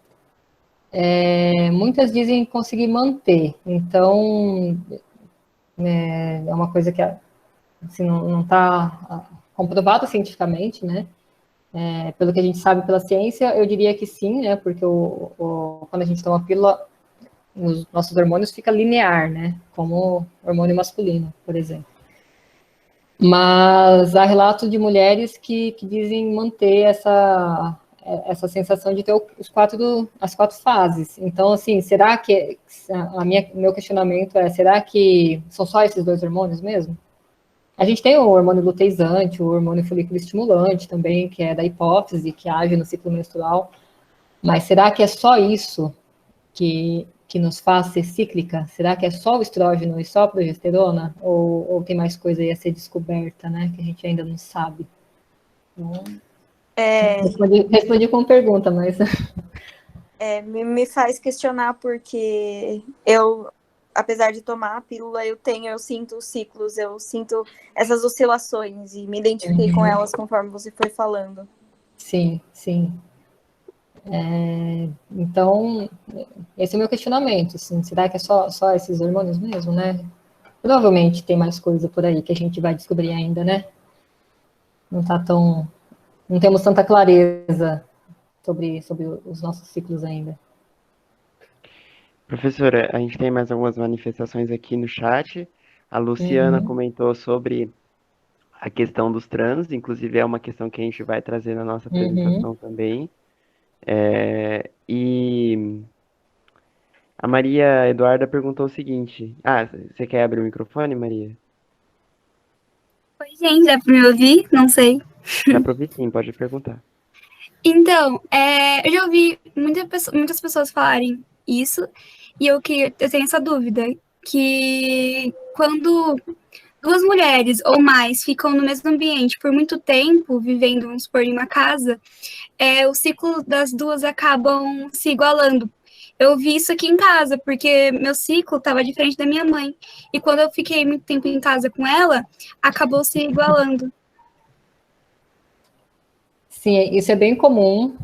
muitas dizem conseguir manter. Então, é uma coisa que assim, não está comprovado cientificamente, né? Pelo que a gente sabe pela ciência, eu diria que sim, né? Porque quando a gente toma pílula, os nossos hormônios ficam linear, né? Como o hormônio masculino, por exemplo. Mas há relatos de mulheres que dizem manter essa sensação de ter as quatro fases. Então, assim, será que meu questionamento será que são só esses dois hormônios mesmo? A gente tem o hormônio luteizante, o hormônio folículo estimulante também, que é da hipófise, que age no ciclo menstrual. Mas será que é só isso que nos faz ser cíclica? Será que é só o estrógeno e só a progesterona? Ou tem mais coisa aí a ser descoberta, né? Que a gente ainda não sabe. Então, respondi com pergunta, mas... Me faz questionar porque eu, apesar de tomar a pílula, eu sinto os ciclos, eu sinto essas oscilações e me identifiquei com elas conforme você foi falando. Sim, sim. Então, esse é o meu questionamento, assim, será que é só esses hormônios mesmo, né? Provavelmente tem mais coisa por aí que a gente vai descobrir ainda, né? Não temos tanta clareza sobre os nossos ciclos ainda. Professora, a gente tem mais algumas manifestações aqui no chat. A Luciana comentou sobre a questão dos trans, inclusive é uma questão que a gente vai trazer na nossa apresentação também. E a Maria Eduarda perguntou o seguinte: você quer abrir o microfone, Maria? Oi, gente, dá pra me ouvir? Não sei. Dá pra ouvir sim, pode perguntar. Então, eu já ouvi muitas pessoas falarem isso, e eu tenho essa dúvida, que quando duas mulheres ou mais ficam no mesmo ambiente por muito tempo, vivendo, vamos supor, em uma casa, o ciclo das duas acabam se igualando. Eu vi isso aqui em casa, porque meu ciclo estava diferente da minha mãe. E quando eu fiquei muito tempo em casa com ela, acabou se igualando. Sim, isso é bem comum.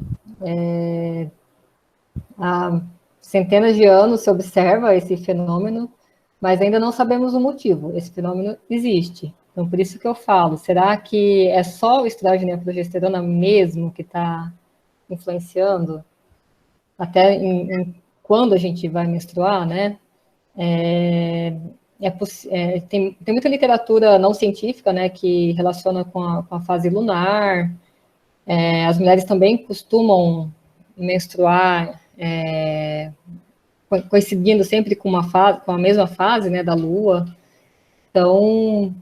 Há centenas de anos se observa esse fenômeno, mas ainda não sabemos o motivo. Esse fenômeno existe. Então, por isso que eu falo, será que é só o estrógeno e a progesterona mesmo que está influenciando? Até quando a gente vai menstruar, né? Tem muita literatura não científica, né, que relaciona com a fase lunar. As mulheres também costumam menstruar coincidindo sempre com uma fase, com a mesma fase, né, da Lua. Então,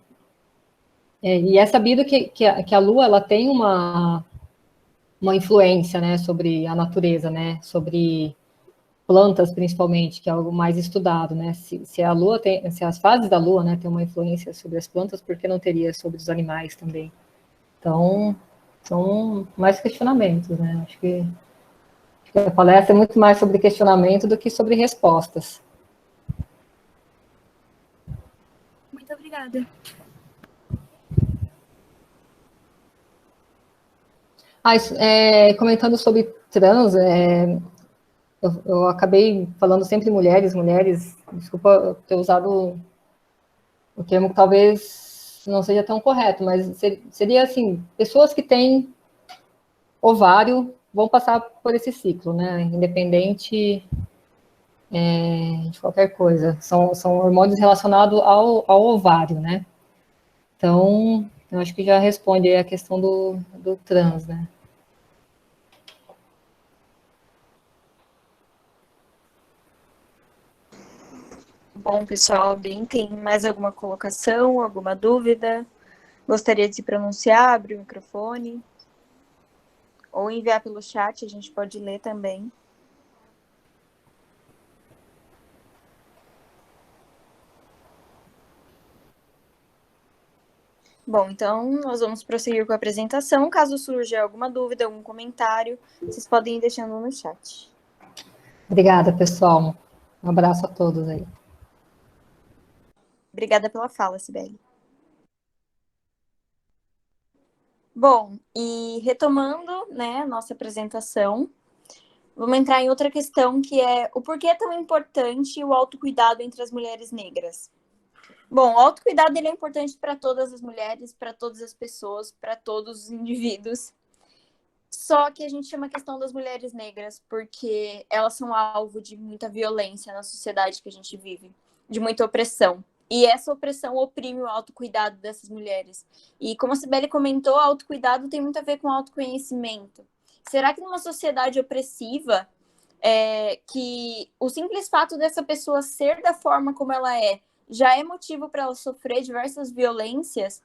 e é sabido que a Lua, ela tem uma influência, né, sobre a natureza, né, sobre plantas, principalmente, que é algo mais estudado, né, se a Lua se as fases da Lua, né, tem uma influência sobre as plantas, por que não teria sobre os animais também? Então, são mais questionamentos, né, acho que a palestra é muito mais sobre questionamento do que sobre respostas. Muito obrigada. Comentando sobre trans, eu acabei falando sempre mulheres, desculpa ter usado o termo que talvez não seja tão correto, mas seria assim, pessoas que têm ovário vão passar por esse ciclo, né, independente de qualquer coisa, são hormônios relacionados ao ovário, né, então, eu acho que já responde aí a questão do trans, né. Bom, pessoal, alguém tem mais alguma colocação, alguma dúvida? Gostaria de se pronunciar, abrir o microfone? Ou enviar pelo chat, a gente pode ler também. Bom, então nós vamos prosseguir com a apresentação. Caso surja alguma dúvida, algum comentário, vocês podem ir deixando no chat. Obrigada, pessoal. Um abraço a todos aí. Obrigada pela fala, Cibele. Bom, e retomando, né, nossa apresentação, vamos entrar em outra questão, que é o porquê é tão importante o autocuidado entre as mulheres negras. Bom, o autocuidado ele é importante para todas as mulheres, para todas as pessoas, para todos os indivíduos. Só que a gente chama a questão das mulheres negras porque elas são alvo de muita violência na sociedade que a gente vive, de muita opressão. E essa opressão oprime o autocuidado dessas mulheres. E como a Cibele comentou, o autocuidado tem muito a ver com o autoconhecimento. Será que numa sociedade opressiva, que o simples fato dessa pessoa ser da forma como ela já é motivo para ela sofrer diversas violências,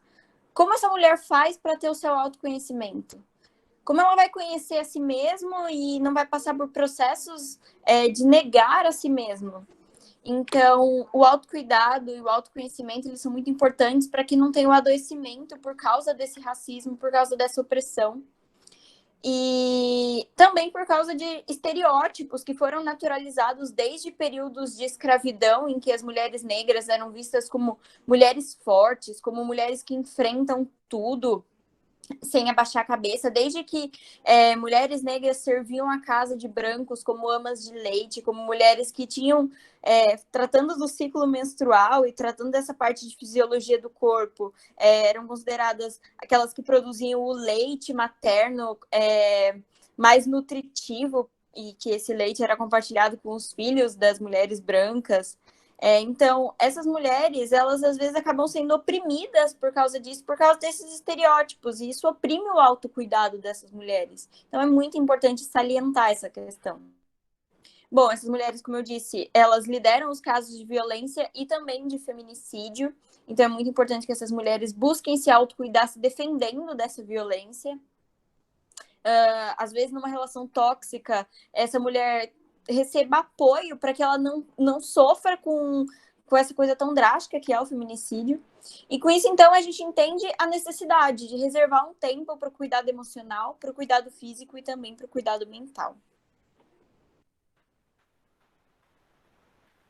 como essa mulher faz para ter o seu autoconhecimento? Como ela vai conhecer a si mesma e não vai passar por processos de negar a si mesma? Então, o autocuidado e o autoconhecimento, eles são muito importantes para que não tenha o adoecimento por causa desse racismo, por causa dessa opressão. E também por causa de estereótipos que foram naturalizados desde períodos de escravidão, em que as mulheres negras eram vistas como mulheres fortes, como mulheres que enfrentam tudo sem abaixar a cabeça, desde que mulheres negras serviam a casa de brancos como amas de leite, como mulheres que tinham, tratando do ciclo menstrual e tratando dessa parte de fisiologia do corpo, eram consideradas aquelas que produziam o leite materno mais nutritivo, e que esse leite era compartilhado com os filhos das mulheres brancas. Então, essas mulheres, elas às vezes acabam sendo oprimidas por causa disso, por causa desses estereótipos, e isso oprime o autocuidado dessas mulheres. Então, é muito importante salientar essa questão. Bom, essas mulheres, como eu disse, elas lideram os casos de violência e também de feminicídio, então é muito importante que essas mulheres busquem se autocuidar, se defendendo dessa violência. Às vezes, numa relação tóxica, essa mulher receba apoio para que ela não sofra com essa coisa tão drástica que é o feminicídio. E com isso, então, a gente entende a necessidade de reservar um tempo para o cuidado emocional, para o cuidado físico e também para o cuidado mental.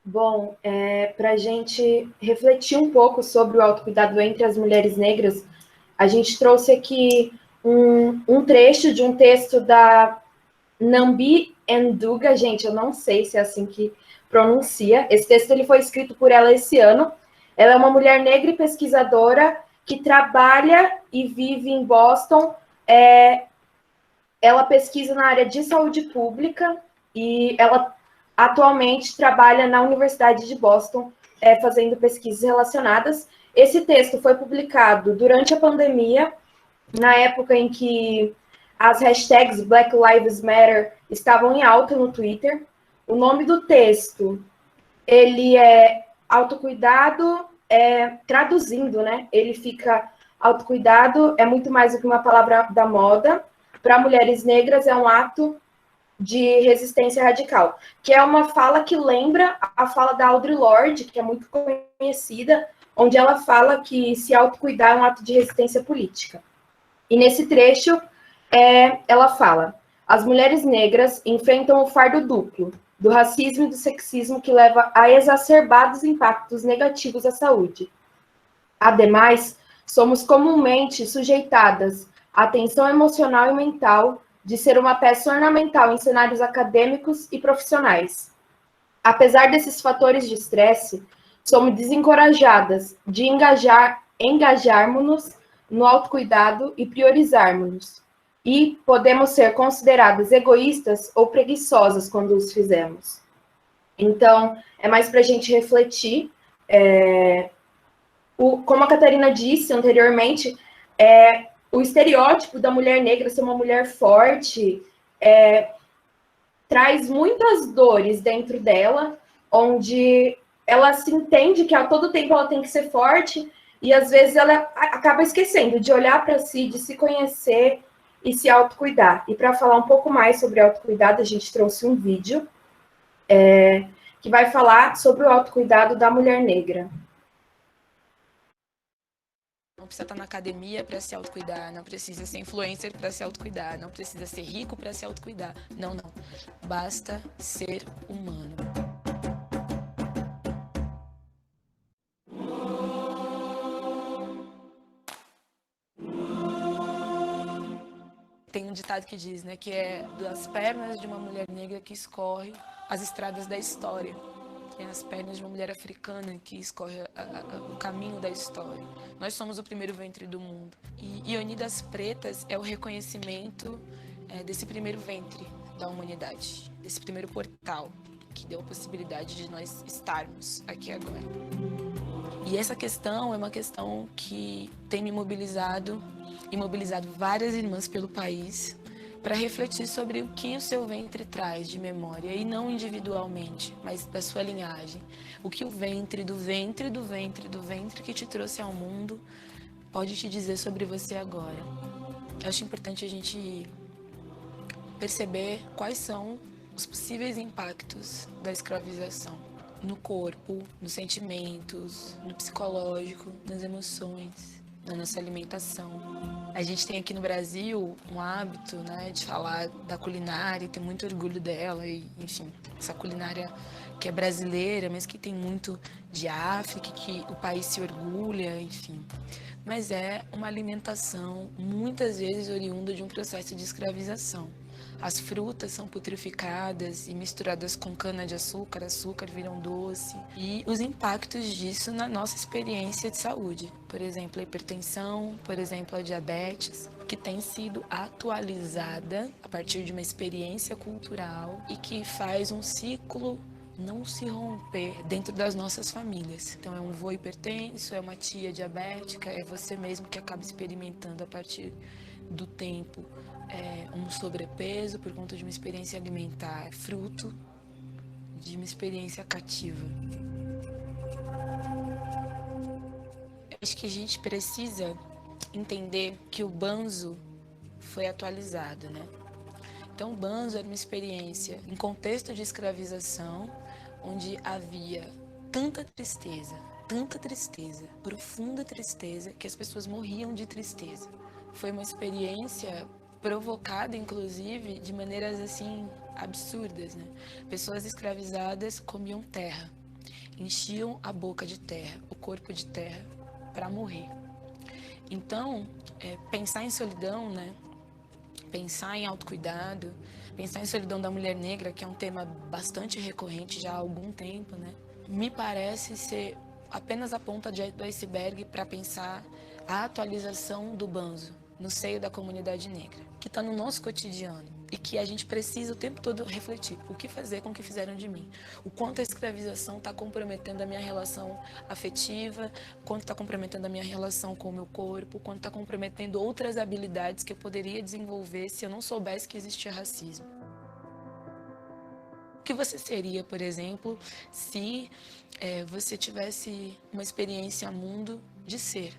Bom, para a gente refletir um pouco sobre o autocuidado entre as mulheres negras, a gente trouxe aqui um trecho de um texto da Nambi Nduga, gente, eu não sei se é assim que pronuncia. Esse texto ele foi escrito por ela esse ano. Ela é uma mulher negra e pesquisadora que trabalha e vive em Boston. Ela pesquisa na área de saúde pública e ela atualmente trabalha na Universidade de Boston, fazendo pesquisas relacionadas. Esse texto foi publicado durante a pandemia, na época em que as hashtags Black Lives Matter estavam em alta no Twitter. O nome do texto, ele é autocuidado, traduzindo, né? Ele fica autocuidado, é muito mais do que uma palavra da moda. Para mulheres negras, é um ato de resistência radical, que é uma fala que lembra a fala da Audre Lorde, que é muito conhecida, onde ela fala que se autocuidar é um ato de resistência política. E nesse trecho, ela fala: as mulheres negras enfrentam o fardo duplo, do racismo e do sexismo que leva a exacerbados impactos negativos à saúde. Ademais, somos comumente sujeitadas à tensão emocional e mental de ser uma peça ornamental em cenários acadêmicos e profissionais. Apesar desses fatores de estresse, somos desencorajadas de engajarmos-nos no autocuidado e priorizarmos-nos. E podemos ser consideradas egoístas ou preguiçosas quando os fizemos. Então, é mais para a gente refletir. Como a Catarina disse anteriormente, o estereótipo da mulher negra ser uma mulher forte traz muitas dores dentro dela, onde ela se entende que a todo tempo ela tem que ser forte, e às vezes ela acaba esquecendo de olhar para si, de se conhecer e se autocuidar. E para falar um pouco mais sobre autocuidado, a gente trouxe um vídeo que vai falar sobre o autocuidado da mulher negra. Não precisa estar na academia para se autocuidar, não precisa ser influencer para se autocuidar, não precisa ser rico para se autocuidar. Não, não. Basta ser humano. Tem um ditado que diz, né, que é das pernas de uma mulher negra que escorre as estradas da história. Tem as pernas de uma mulher africana que escorre o caminho da história. Nós somos o primeiro ventre do mundo. E Ionidas Pretas é o reconhecimento desse primeiro ventre da humanidade, desse primeiro portal que deu a possibilidade de nós estarmos aqui agora. E essa questão é uma questão que tem me mobilizado e mobilizado várias irmãs pelo país para refletir sobre o que o seu ventre traz de memória, e não individualmente, mas da sua linhagem. O que o ventre do ventre do ventre do ventre que te trouxe ao mundo pode te dizer sobre você agora. Eu acho importante a gente perceber quais são os possíveis impactos da escravização no corpo, nos sentimentos, no psicológico, nas emoções, na nossa alimentação. A gente tem aqui no Brasil um hábito, né, de falar da culinária e ter muito orgulho dela, e, enfim, essa culinária que é brasileira, mas que tem muito de África, que o país se orgulha, enfim. Mas é uma alimentação muitas vezes oriunda de um processo de escravização. As frutas são putrificadas e misturadas com cana-de-açúcar, açúcar viram doce. E os impactos disso na nossa experiência de saúde. Por exemplo, a hipertensão, por exemplo, a diabetes, que tem sido atualizada a partir de uma experiência cultural e que faz um ciclo não se romper dentro das nossas famílias. Então é um vô hipertenso, é uma tia diabética, é você mesmo que acaba experimentando a partir do tempo um sobrepeso por conta de uma experiência alimentar, fruto de uma experiência cativa. Eu acho que a gente precisa entender que o banzo foi atualizado, né? Então o banzo era uma experiência em contexto de escravização, onde havia tanta tristeza, profunda tristeza, que as pessoas morriam de tristeza. Foi uma experiência provocada, inclusive, de maneiras assim absurdas, né? Pessoas escravizadas comiam terra, enchiam a boca de terra, o corpo de terra, para morrer. Então, pensar em solidão, né? Pensar em autocuidado, pensar em solidão da mulher negra, que é um tema bastante recorrente já há algum tempo, né? Me parece ser apenas a ponta do iceberg para pensar a atualização do banzo no seio da comunidade negra, que está no nosso cotidiano e que a gente precisa o tempo todo refletir o que fazer com o que fizeram de mim, o quanto a escravização está comprometendo a minha relação afetiva, o quanto está comprometendo a minha relação com o meu corpo, o quanto está comprometendo outras habilidades que eu poderia desenvolver se eu não soubesse que existia racismo. que você seria, por exemplo, se você tivesse uma experiência mundo de ser?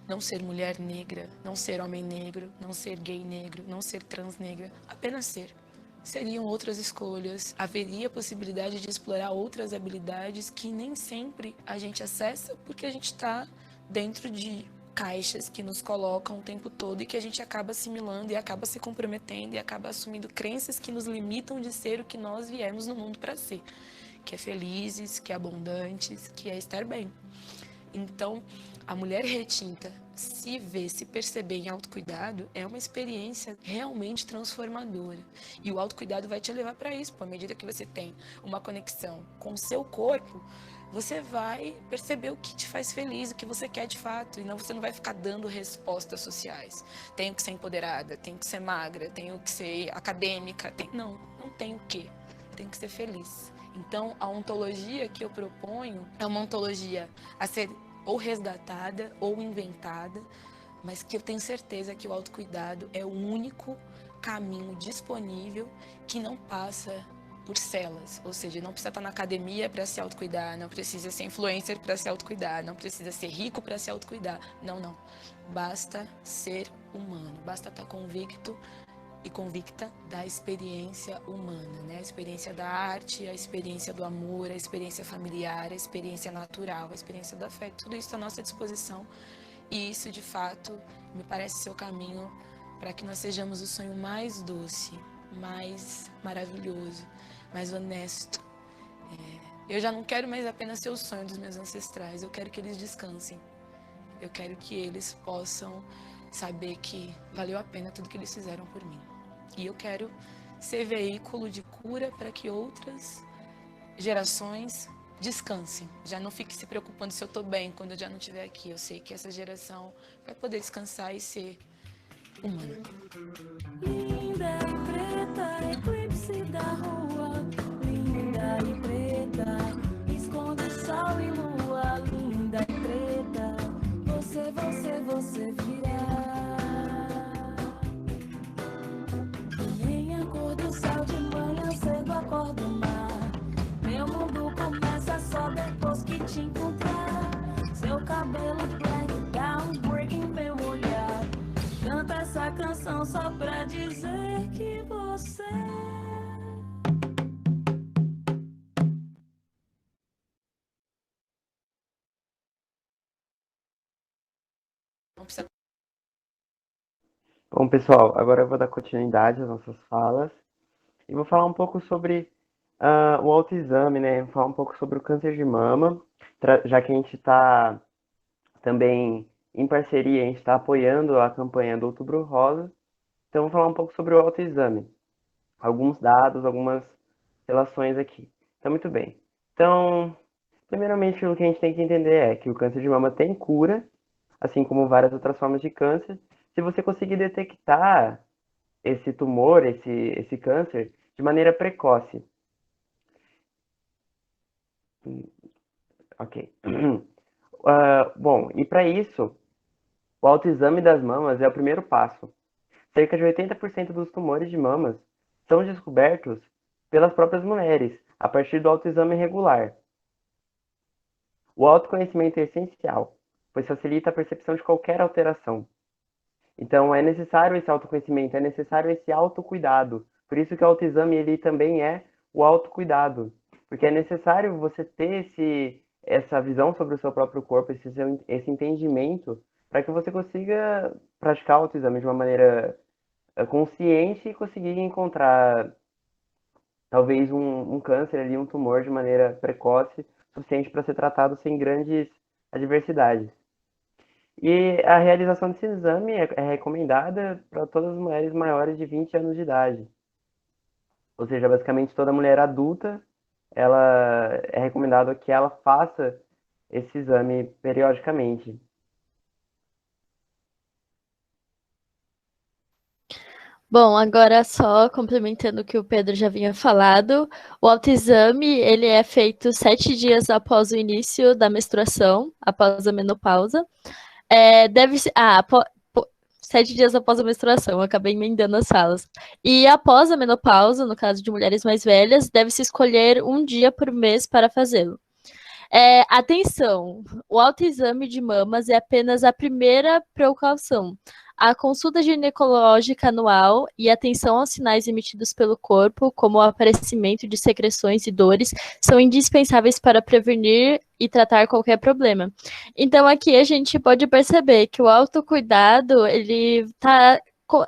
Não ser mulher negra, não ser homem negro, não ser gay negro, não ser trans negra, apenas ser. Seriam outras escolhas, haveria possibilidade de explorar outras habilidades que nem sempre a gente acessa porque a gente está dentro de caixas que nos colocam o tempo todo e que a gente acaba assimilando e acaba se comprometendo e acaba assumindo crenças que nos limitam de ser o que nós viemos no mundo para ser, que é felizes, que é abundantes, que é estar bem. Então, a mulher retinta se ver, se perceber em autocuidado é uma experiência realmente transformadora. E o autocuidado vai te levar para isso. À medida que você tem uma conexão com o seu corpo, você vai perceber o que te faz feliz, o que você quer de fato. E você não vai ficar dando respostas sociais. Tenho que ser empoderada, tenho que ser magra, tenho que ser acadêmica. Não tem o quê. Tenho que ser feliz. Então, a ontologia que eu proponho é uma ontologia a ser ou resgatada ou inventada, mas que eu tenho certeza que o autocuidado é o único caminho disponível que não passa por celas, ou seja, não precisa estar na academia para se autocuidar, não precisa ser influencer para se autocuidar, não precisa ser rico para se autocuidar, não. Basta ser humano, basta estar convicto e convicta da experiência humana, né? A experiência da arte, a experiência do amor, a experiência familiar, a experiência natural, a experiência do afeto, tudo isso à nossa disposição. E isso, de fato, me parece ser o caminho para que nós sejamos o sonho mais doce, mais maravilhoso, mais honesto. Eu já não quero mais apenas ser o sonho dos meus ancestrais, eu quero que eles descansem. Eu quero que eles possam saber que valeu a pena tudo que eles fizeram por mim. E eu quero ser veículo de cura para que outras gerações descansem. Já não fique se preocupando se eu estou bem quando eu já não estiver aqui. Eu sei que essa geração vai poder descansar e ser humana. Linda e preta, eclipse da rua. Linda e preta, esconde sol e lua. Linda e preta, você virá. Nem a cor do céu de manhã cedo acorda o mar. Meu mundo começa só depois que te encontrar. Seu cabelo black dá um break em meu olhar. Canta essa canção só pra dizer que você não precisa. Bom, pessoal, agora eu vou dar continuidade às nossas falas e vou falar um pouco sobre o autoexame, né? Vou falar um pouco sobre o câncer de mama, já que a gente está também em parceria, a gente está apoiando a campanha do Outubro Rosa. Então, vou falar um pouco sobre o autoexame. Alguns dados, algumas relações aqui. Então, muito bem. Então, primeiramente, o que a gente tem que entender é que o câncer de mama tem cura, assim como várias outras formas de câncer. Se você conseguir detectar esse tumor, esse câncer, de maneira precoce. Ok. Bom, e para isso, o autoexame das mamas é o primeiro passo. Cerca de 80% dos tumores de mamas são descobertos pelas próprias mulheres, a partir do autoexame regular. O autoconhecimento é essencial, pois facilita a percepção de qualquer alteração. Então, é necessário esse autoconhecimento, é necessário esse autocuidado. Por isso que o autoexame ele também é o autocuidado. Porque é necessário você ter essa visão sobre o seu próprio corpo, esse entendimento, para que você consiga praticar o autoexame de uma maneira consciente e conseguir encontrar talvez um câncer ali, um tumor de maneira precoce, suficiente para ser tratado sem grandes adversidades. E a realização desse exame é recomendada para todas as mulheres maiores de 20 anos de idade. Ou seja, basicamente toda mulher adulta, ela é recomendado que ela faça esse exame periodicamente. Bom, agora só complementando o que o Pedro já havia falado, o autoexame ele é feito 7 dias após o início da menstruação, após a menopausa. 7 dias após a menstruação, eu acabei emendando as falas. E após a menopausa, no caso de mulheres mais velhas, deve-se escolher um dia por mês para fazê-lo. Atenção, o autoexame de mamas é apenas a primeira precaução. A consulta ginecológica anual e atenção aos sinais emitidos pelo corpo, como o aparecimento de secreções e dores, são indispensáveis para prevenir e tratar qualquer problema. Então, aqui a gente pode perceber que o autocuidado, ele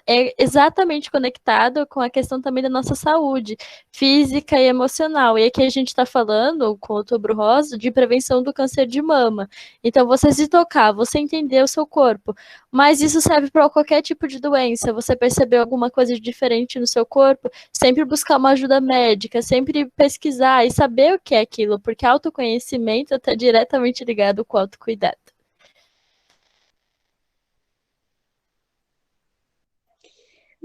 é exatamente conectado com a questão também da nossa saúde física e emocional. E aqui a gente está falando, com o Outubro Rosa, de prevenção do câncer de mama. Então, você se tocar, você entender o seu corpo. Mas isso serve para qualquer tipo de doença. Você percebeu alguma coisa de diferente no seu corpo, sempre buscar uma ajuda médica, sempre pesquisar e saber o que é aquilo, porque autoconhecimento está diretamente ligado com o autocuidado.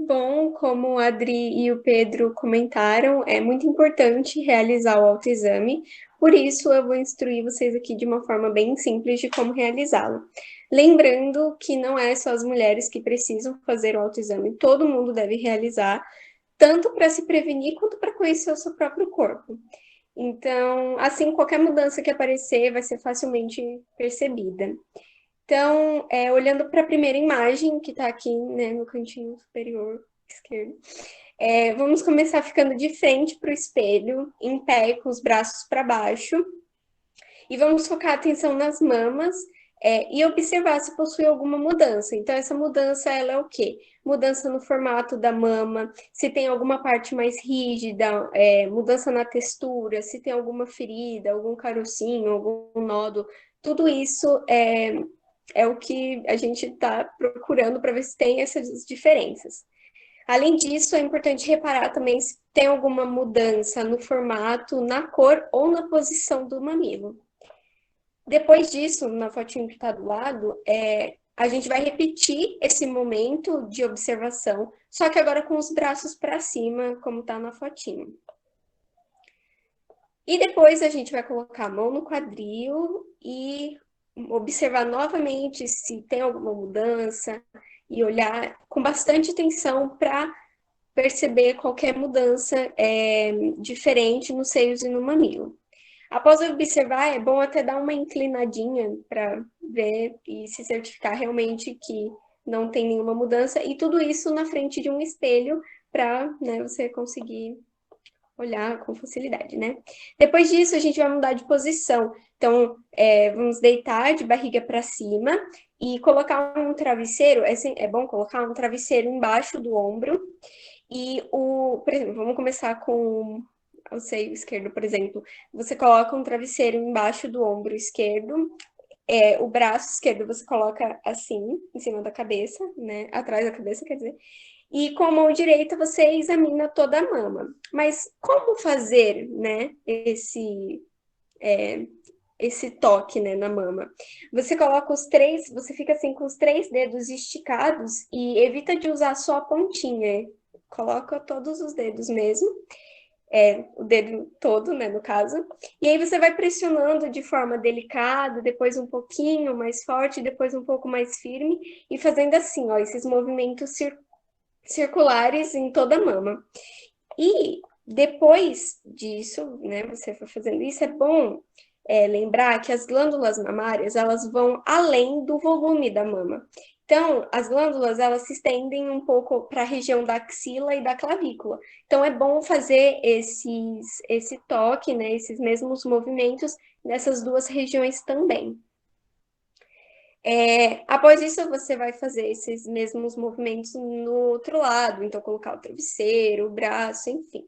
Bom, como a Adri e o Pedro comentaram, é muito importante realizar o autoexame, por isso eu vou instruir vocês aqui de uma forma bem simples de como realizá-lo. Lembrando que não é só as mulheres que precisam fazer o autoexame, todo mundo deve realizar, tanto para se prevenir quanto para conhecer o seu próprio corpo. Então, assim, qualquer mudança que aparecer vai ser facilmente percebida. Então, olhando para a primeira imagem, que está aqui, né, no cantinho superior esquerdo, vamos começar ficando de frente para o espelho, em pé, com os braços para baixo, e vamos focar a atenção nas mamas e observar se possui alguma mudança. Então, essa mudança, ela é o quê? Mudança no formato da mama, se tem alguma parte mais rígida, mudança na textura, se tem alguma ferida, algum carocinho, algum nódulo, tudo isso é o que a gente está procurando para ver se tem essas diferenças. Além disso, é importante reparar também se tem alguma mudança no formato, na cor ou na posição do mamilo. Depois disso, na fotinho que está do lado, a gente vai repetir esse momento de observação, só que agora com os braços para cima, como está na fotinho. E depois a gente vai colocar a mão no quadril e observar novamente se tem alguma mudança e olhar com bastante atenção para perceber qualquer mudança diferente nos seios e no mamilo. Após observar, é bom até dar uma inclinadinha para ver e se certificar realmente que não tem nenhuma mudança, e tudo isso na frente de um espelho para, né, você conseguir olhar com facilidade, né? Depois disso, a gente vai mudar de posição. Então, vamos deitar de barriga para cima e colocar um travesseiro. É bom colocar um travesseiro embaixo do ombro. E, por exemplo, vamos começar com o seio esquerdo, por exemplo. Você coloca um travesseiro embaixo do ombro esquerdo. O braço esquerdo você coloca assim, em cima da cabeça, né? Atrás da cabeça, quer dizer. E com a mão direita você examina toda a mama. Mas como fazer, né, esse toque, né, na mama? Você coloca você fica assim com os 3 dedos esticados e evita de usar só a pontinha. Coloca todos os dedos mesmo. O dedo todo, né, no caso. E aí você vai pressionando de forma delicada, depois um pouquinho mais forte, depois um pouco mais firme, e fazendo assim, ó, esses movimentos circulares em toda a mama. E depois disso, né, você for fazendo isso, é bom lembrar que as glândulas mamárias, elas vão além do volume da mama. Então, as glândulas, elas se estendem um pouco para a região da axila e da clavícula. Então, é bom fazer esse toque, né, esses mesmos movimentos nessas duas regiões também. Após isso, você vai fazer esses mesmos movimentos no outro lado. Então, colocar o travesseiro, o braço, enfim.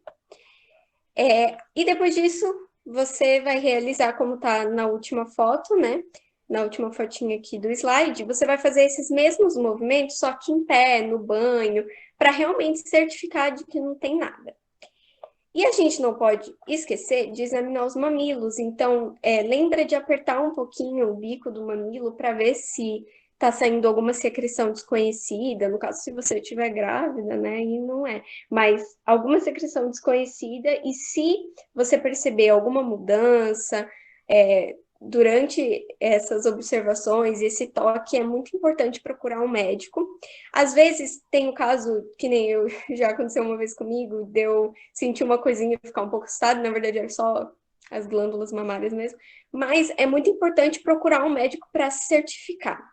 E depois disso, você vai realizar como está na última foto, né? Na última fotinha aqui do slide, você vai fazer esses mesmos movimentos, só que em pé, no banho, para realmente certificar de que não tem nada. E a gente não pode esquecer de examinar os mamilos. Então, lembra de apertar um pouquinho o bico do mamilo para ver se está saindo alguma secreção desconhecida. No caso, se você estiver grávida, né? E não é. Mas alguma secreção desconhecida. E se você perceber alguma mudança durante essas observações, esse toque, é muito importante procurar um médico. Às vezes tem um caso, que nem eu, já aconteceu uma vez comigo, de eu sentir uma coisinha e ficar um pouco assustada, na verdade era só as glândulas mamárias mesmo, mas é muito importante procurar um médico para se certificar.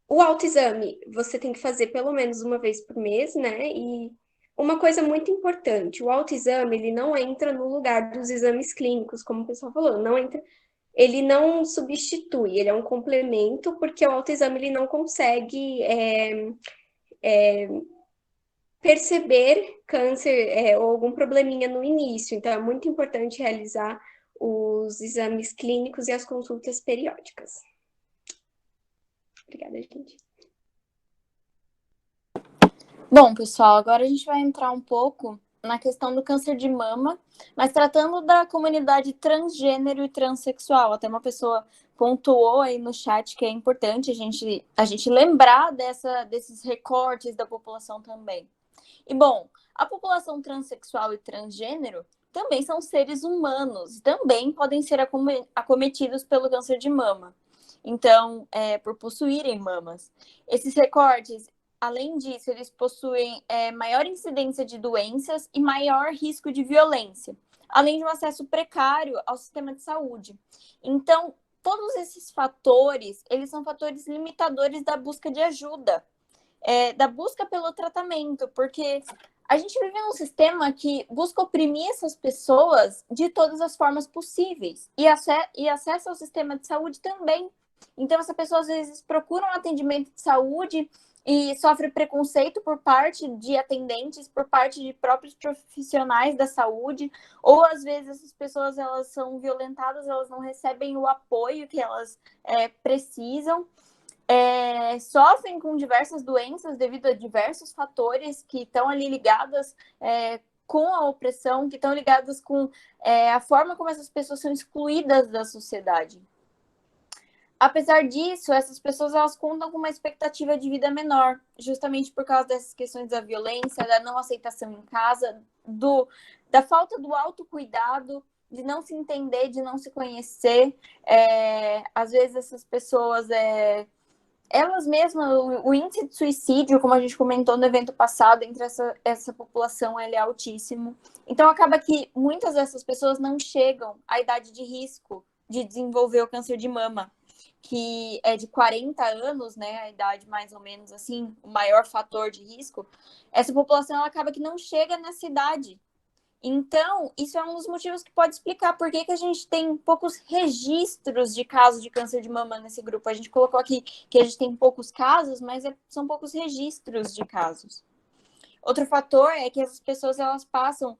O autoexame você tem que fazer pelo menos uma vez por mês, né? E uma coisa muito importante, o autoexame ele não entra no lugar dos exames clínicos, como o pessoal falou, não entra, ele não substitui, ele é um complemento, porque o autoexame ele não consegue perceber câncer ou algum probleminha no início, então é muito importante realizar os exames clínicos e as consultas periódicas. Obrigada, gente. Bom, pessoal, agora a gente vai entrar um pouco na questão do câncer de mama, mas tratando da comunidade transgênero e transexual. Até uma pessoa pontuou aí no chat que é importante a gente lembrar desses recortes da população também. E, bom, a população transexual e transgênero também são seres humanos, também podem ser acometidos pelo câncer de mama. Então, por possuírem mamas. Esses recortes, além disso, eles possuem maior incidência de doenças e maior risco de violência, além de um acesso precário ao sistema de saúde. Então, todos esses fatores, eles são fatores limitadores da busca de ajuda, da busca pelo tratamento, porque a gente vive num sistema que busca oprimir essas pessoas de todas as formas possíveis, e acesso ao sistema de saúde também. Então, essa pessoa, às vezes, procura um atendimento de saúde e sofre preconceito por parte de atendentes, por parte de próprios profissionais da saúde, ou, às vezes, essas pessoas elas são violentadas, elas não recebem o apoio que elas precisam, sofrem com diversas doenças devido a diversos fatores que estão ali ligadas com a opressão, que estão ligadas com a forma como essas pessoas são excluídas da sociedade. Apesar disso, essas pessoas elas contam com uma expectativa de vida menor, justamente por causa dessas questões da violência, da não aceitação em casa, da falta do autocuidado, de não se entender, de não se conhecer. Às vezes essas pessoas, elas mesmas, o índice de suicídio, como a gente comentou no evento passado, entre essa população, ele é altíssimo. Então acaba que muitas dessas pessoas não chegam à idade de risco de desenvolver o câncer de mama, que é de 40 anos, né, a idade mais ou menos assim, o maior fator de risco. Essa população ela acaba que não chega nessa idade. Então, isso é um dos motivos que pode explicar por que a gente tem poucos registros de casos de câncer de mama nesse grupo. A gente colocou aqui que a gente tem poucos casos, mas são poucos registros de casos. Outro fator é que essas pessoas elas passam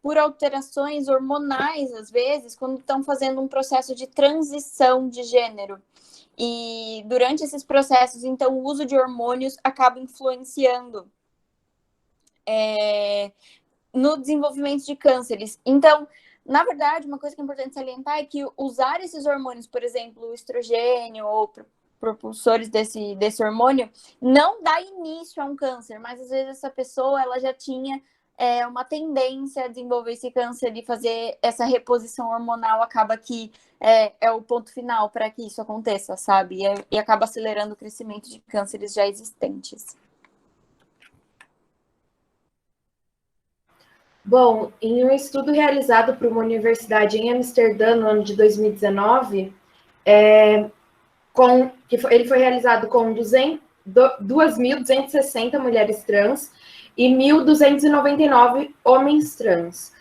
por alterações hormonais, às vezes, quando estão fazendo um processo de transição de gênero. E durante esses processos, então, o uso de hormônios acaba influenciando no desenvolvimento de cânceres. Então, na verdade, uma coisa que é importante salientar é que usar esses hormônios, por exemplo, o estrogênio ou propulsores desse hormônio, não dá início a um câncer, mas às vezes essa pessoa ela já tinha uma tendência a desenvolver esse câncer e fazer essa reposição hormonal acaba que é o ponto final para que isso aconteça, sabe? E acaba acelerando o crescimento de cânceres já existentes. Bom, em um estudo realizado por uma universidade em Amsterdã no ano de 2019, ele foi realizado com 2.260 mulheres trans e 1.299 homens trans.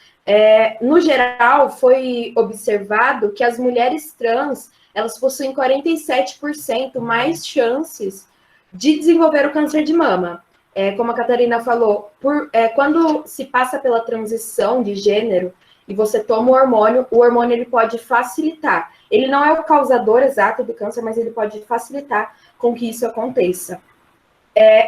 No geral, foi observado que as mulheres trans, elas possuem 47% mais chances de desenvolver o câncer de mama. Como a Catarina falou, quando se passa pela transição de gênero e você toma o hormônio ele pode facilitar. Ele não é o causador exato do câncer, mas ele pode facilitar com que isso aconteça.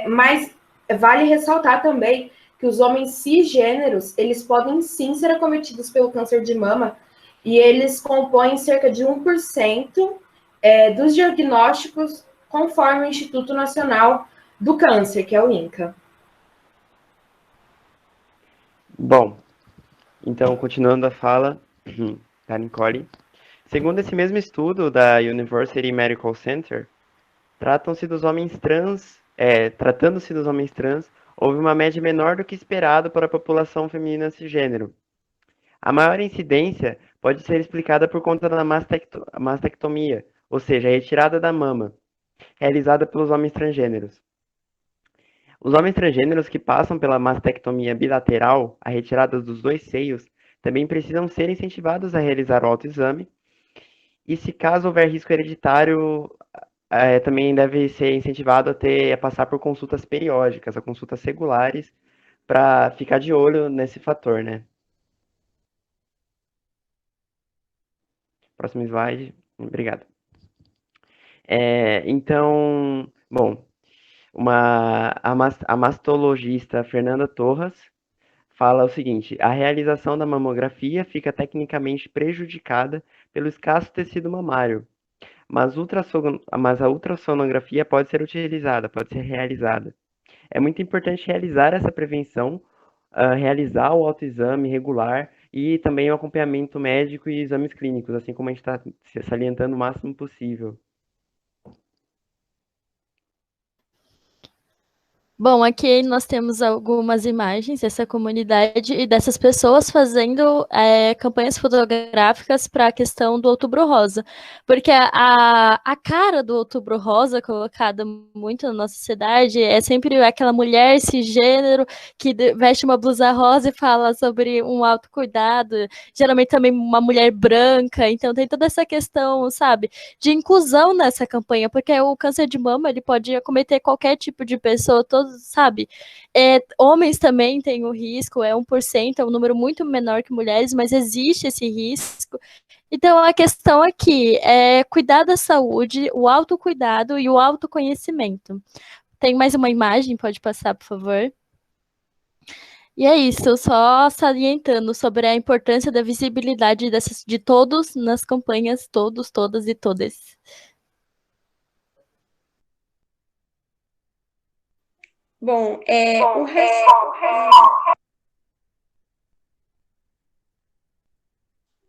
Mas vale ressaltar também que os homens cisgêneros, eles podem sim ser acometidos pelo câncer de mama e eles compõem cerca de 1% dos diagnósticos conforme o Instituto Nacional do Câncer, que é o INCA. Bom, então, continuando a fala da Nicole, segundo esse mesmo estudo da University Medical Center, Tratando-se dos homens trans, houve uma média menor do que esperado para a população feminina cisgênero. A maior incidência pode ser explicada por conta da mastectomia, ou seja, a retirada da mama, realizada pelos homens transgêneros. Os homens transgêneros que passam pela mastectomia bilateral, a retirada dos 2 seios, também precisam ser incentivados a realizar o autoexame, e se caso houver risco hereditário, também deve ser incentivado a passar por consultas periódicas, a consultas regulares, para ficar de olho nesse fator, né? Próximo slide. Obrigado. Então, bom, a mastologista Fernanda Torres fala o seguinte: a realização da mamografia fica tecnicamente prejudicada pelo escasso tecido mamário, mas a ultrassonografia pode ser realizada. É muito importante realizar essa prevenção, realizar o autoexame regular e também o acompanhamento médico e exames clínicos, assim como a gente está se salientando o máximo possível. Bom, aqui nós temos algumas imagens dessa comunidade e dessas pessoas fazendo campanhas fotográficas para a questão do Outubro Rosa, porque a cara do Outubro Rosa colocada muito na nossa sociedade é sempre aquela mulher cisgênero que veste uma blusa rosa e fala sobre um autocuidado, geralmente também uma mulher branca, então tem toda essa questão, sabe, de inclusão nessa campanha, porque o câncer de mama ele pode acometer qualquer tipo de pessoa, sabe? Homens também têm o risco, é 1%, é um número muito menor que mulheres, mas existe esse risco. Então, a questão aqui é cuidar da saúde, o autocuidado e o autoconhecimento. Tem mais uma imagem, pode passar, por favor? E é isso, só salientando sobre a importância da visibilidade de todos nas campanhas, todos, todas e todas. Bom,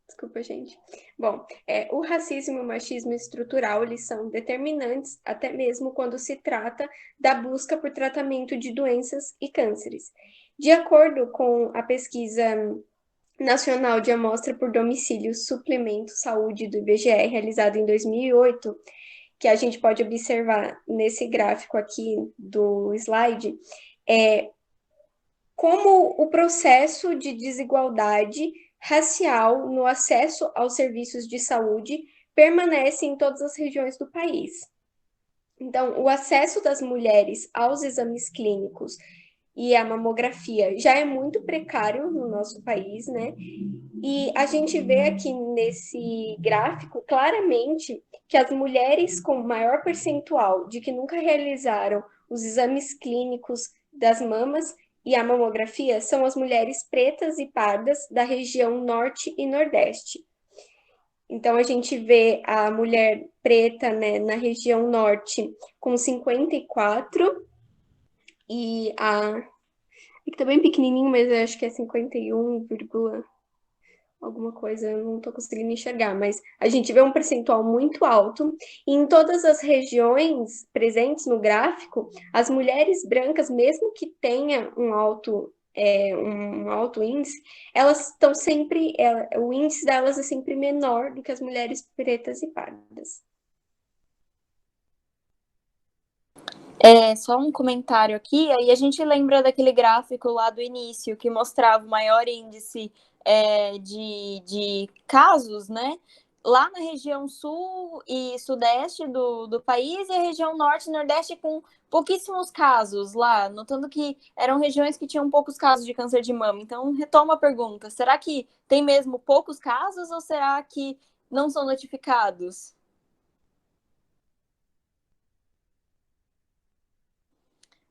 Desculpa, gente. Bom, o racismo e o machismo estrutural, eles são determinantes até mesmo quando se trata da busca por tratamento de doenças e cânceres. De acordo com a pesquisa nacional de amostra por domicílio Suplemento Saúde do IBGE, realizada em 2008, que a gente pode observar nesse gráfico aqui do slide, como o processo de desigualdade racial no acesso aos serviços de saúde permanece em todas as regiões do país. Então, o acesso das mulheres aos exames clínicos e à mamografia já é muito precário no nosso país, né? E a gente vê aqui nesse gráfico claramente que as mulheres com maior percentual de que nunca realizaram os exames clínicos das mamas e a mamografia são as mulheres pretas e pardas da região norte e nordeste. Então, a gente vê a mulher preta, né, na região norte com 54 e aqui tá bem pequenininho, mas eu acho que é 51, alguma coisa, eu não tô conseguindo enxergar, mas a gente vê um percentual muito alto, e em todas as regiões presentes no gráfico, as mulheres brancas, mesmo que tenha um alto índice, elas estão sempre, o índice delas é sempre menor do que as mulheres pretas e pardas. Só um comentário aqui, aí a gente lembra daquele gráfico lá do início, que mostrava o maior índice de casos, né? Lá na região sul e sudeste do país, e a região norte e nordeste com pouquíssimos casos lá, notando que eram regiões que tinham poucos casos de câncer de mama. Então, retomo a pergunta, será que tem mesmo poucos casos ou será que não são notificados?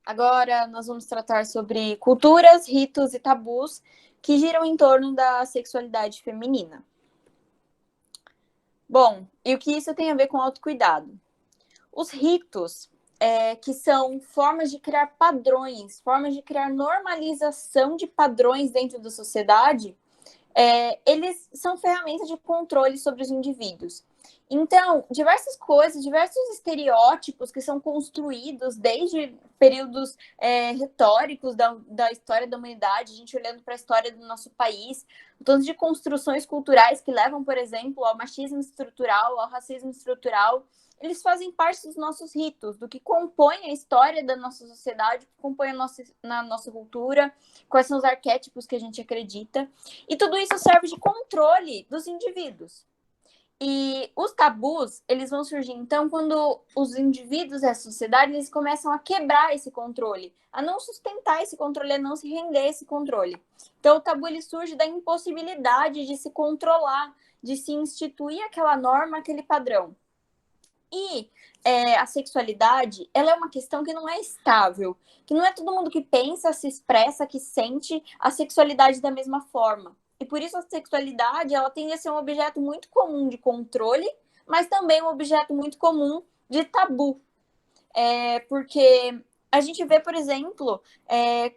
Agora nós vamos tratar sobre culturas, ritos e tabus que giram em torno da sexualidade feminina. Bom, e o que isso tem a ver com autocuidado? Os ritos, que são formas de criar padrões, formas de criar normalização de padrões dentro da sociedade, eles são ferramentas de controle sobre os indivíduos. Então, diversas coisas, diversos estereótipos que são construídos desde períodos retóricos da história da humanidade, a gente olhando para a história do nosso país, o tanto de construções culturais que levam, por exemplo, ao machismo estrutural, ao racismo estrutural, eles fazem parte dos nossos ritos, do que compõe a história da nossa sociedade, que compõe na nossa cultura, quais são os arquétipos que a gente acredita, e tudo isso serve de controle dos indivíduos. E os tabus, eles vão surgir, então, quando os indivíduos e a sociedade, eles começam a quebrar esse controle, a não sustentar esse controle, a não se render a esse controle. Então, o tabu, ele surge da impossibilidade de se controlar, de se instituir aquela norma, aquele padrão. E a sexualidade, ela é uma questão que não é estável, que não é todo mundo que pensa, se expressa, que sente a sexualidade da mesma forma. E por isso a sexualidade, ela tende a ser um objeto muito comum de controle, mas também um objeto muito comum de tabu. Porque a gente vê, por exemplo,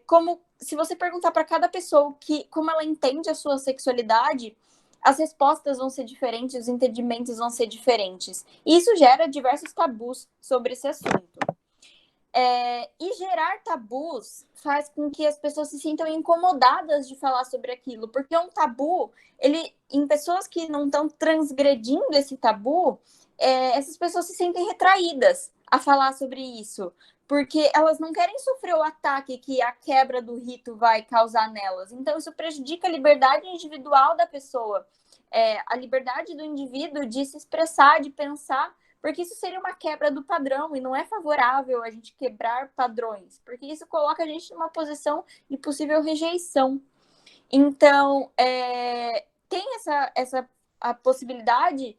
como se você perguntar para cada pessoa como ela entende a sua sexualidade, as respostas vão ser diferentes, os entendimentos vão ser diferentes. E isso gera diversos tabus sobre esse assunto. E gerar tabus faz com que as pessoas se sintam incomodadas de falar sobre aquilo, porque um tabu, em pessoas que não estão transgredindo esse tabu, essas pessoas se sentem retraídas a falar sobre isso, porque elas não querem sofrer o ataque que a quebra do rito vai causar nelas. Então, isso prejudica a liberdade individual da pessoa, a liberdade do indivíduo de se expressar, de pensar, porque isso seria uma quebra do padrão e não é favorável a gente quebrar padrões, porque isso coloca a gente numa posição de possível rejeição. Então, tem a possibilidade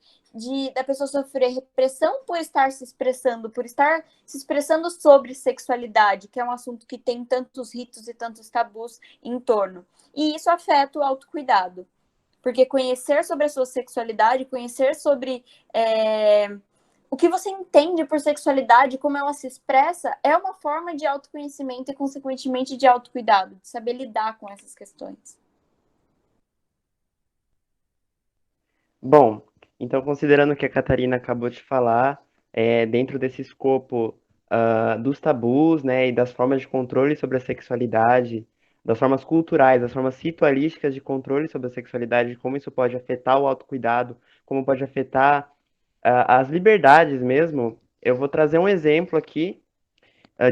da pessoa sofrer repressão por estar se expressando sobre sexualidade, que é um assunto que tem tantos ritos e tantos tabus em torno. E isso afeta o autocuidado, porque conhecer sobre a sua sexualidade, conhecer sobre o que você entende por sexualidade, como ela se expressa, é uma forma de autoconhecimento e, consequentemente, de autocuidado, de saber lidar com essas questões. Bom, então considerando o que a Catarina acabou de falar, dentro desse escopo dos tabus, né, e das formas de controle sobre a sexualidade, das formas culturais, das formas ritualísticas de controle sobre a sexualidade, como isso pode afetar o autocuidado, como pode afetar as liberdades mesmo, eu vou trazer um exemplo aqui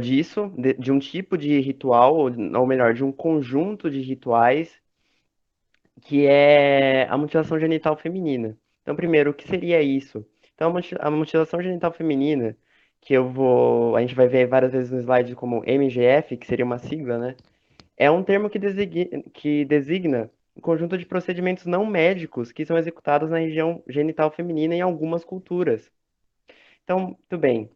disso, de um tipo de ritual, ou melhor, de um conjunto de rituais, que é a mutilação genital feminina. Então, primeiro, o que seria isso? Então, a mutilação genital feminina, a gente vai ver várias vezes no slide como MGF, que seria uma sigla, né? É um termo que designa um conjunto de procedimentos não médicos que são executados na região genital feminina em algumas culturas. Então, tudo bem.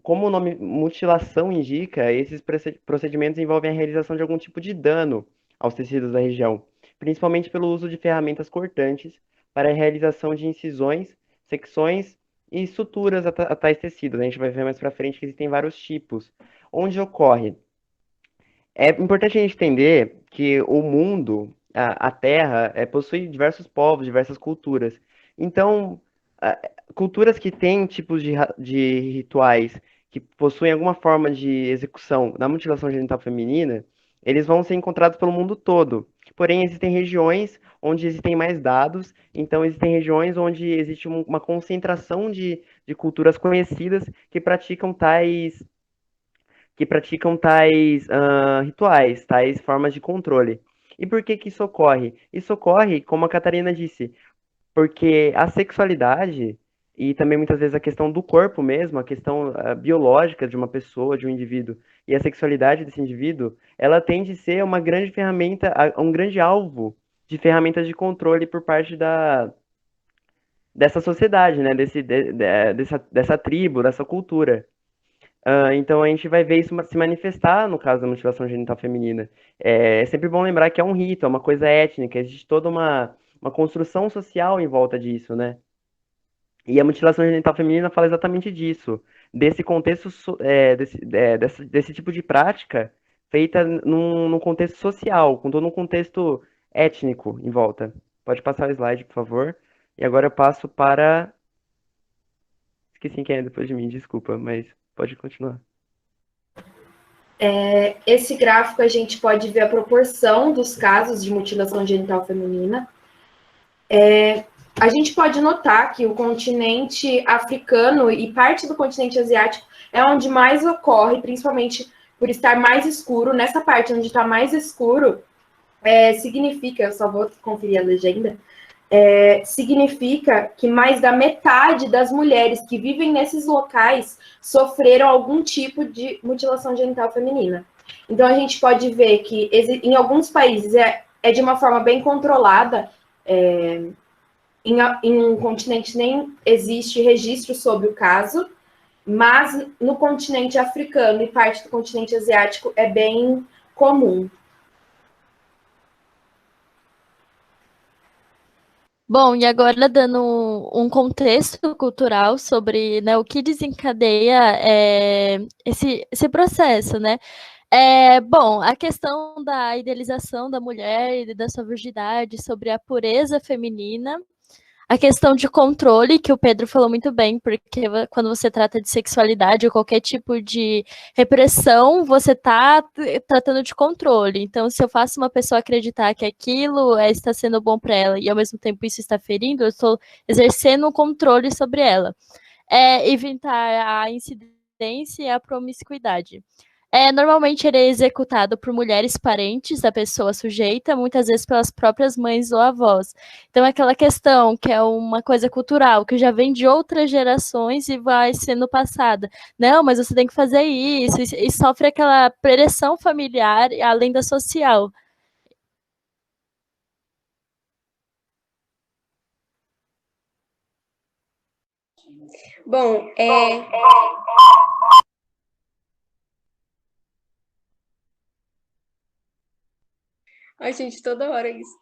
Como o nome mutilação indica, esses procedimentos envolvem a realização de algum tipo de dano aos tecidos da região, principalmente pelo uso de ferramentas cortantes para a realização de incisões, secções e suturas a tais tecidos. A gente vai ver mais para frente que existem vários tipos. Onde ocorre? É importante a gente entender que o mundo, a Terra, possui diversos povos, diversas culturas. Então, culturas que têm tipos de rituais que possuem alguma forma de execução da mutilação genital feminina, eles vão ser encontrados pelo mundo todo. Porém, existem regiões onde existem mais dados, então existem regiões onde existe uma concentração de culturas conhecidas que praticam tais rituais, tais formas de controle. E por que isso ocorre? Isso ocorre, como a Catarina disse, porque a sexualidade e também muitas vezes a questão do corpo mesmo, a questão biológica de uma pessoa, de um indivíduo, e a sexualidade desse indivíduo, ela tende a ser uma grande ferramenta, um grande alvo de ferramentas de controle por parte dessa sociedade, né? Dessa tribo, dessa cultura. Então a gente vai ver isso se manifestar no caso da mutilação genital feminina. É sempre bom lembrar que é um rito, é uma coisa étnica, existe toda uma construção social em volta disso, né? E a mutilação genital feminina fala exatamente disso, desse contexto, desse tipo de prática feita num contexto social, com todo um contexto étnico em volta. Pode passar o slide, por favor. E agora eu passo para... Esqueci quem é depois de mim, desculpa, mas pode continuar. Esse gráfico a gente pode ver a proporção dos casos de mutilação genital feminina. A gente pode notar que o continente africano e parte do continente asiático é onde mais ocorre, principalmente por estar mais escuro. Nessa parte onde está mais escuro, significa, eu só vou conferir a legenda, significa que mais da metade das mulheres que vivem nesses locais sofreram algum tipo de mutilação genital feminina. Então, a gente pode ver que em alguns países é de uma forma bem controlada, em um continente nem existe registro sobre o caso, mas no continente africano e parte do continente asiático é bem comum. Bom, e agora dando um contexto cultural sobre, né, o que desencadeia esse processo, né? Bom, a questão da idealização da mulher e da sua virgindade, sobre a pureza feminina, a questão de controle, que o Pedro falou muito bem, porque quando você trata de sexualidade ou qualquer tipo de repressão, você está tratando de controle. Então, se eu faço uma pessoa acreditar que aquilo está sendo bom para ela e ao mesmo tempo isso está ferindo, eu estou exercendo um controle sobre ela. Evitar a incidência e a promiscuidade. Normalmente ele é executado por mulheres parentes da pessoa sujeita, muitas vezes pelas próprias mães ou avós. Então, aquela questão que é uma coisa cultural, que já vem de outras gerações e vai sendo passada. Não, mas você tem que fazer isso, e sofre aquela pressão familiar, além da social. Bom, Ai, gente, toda hora isso.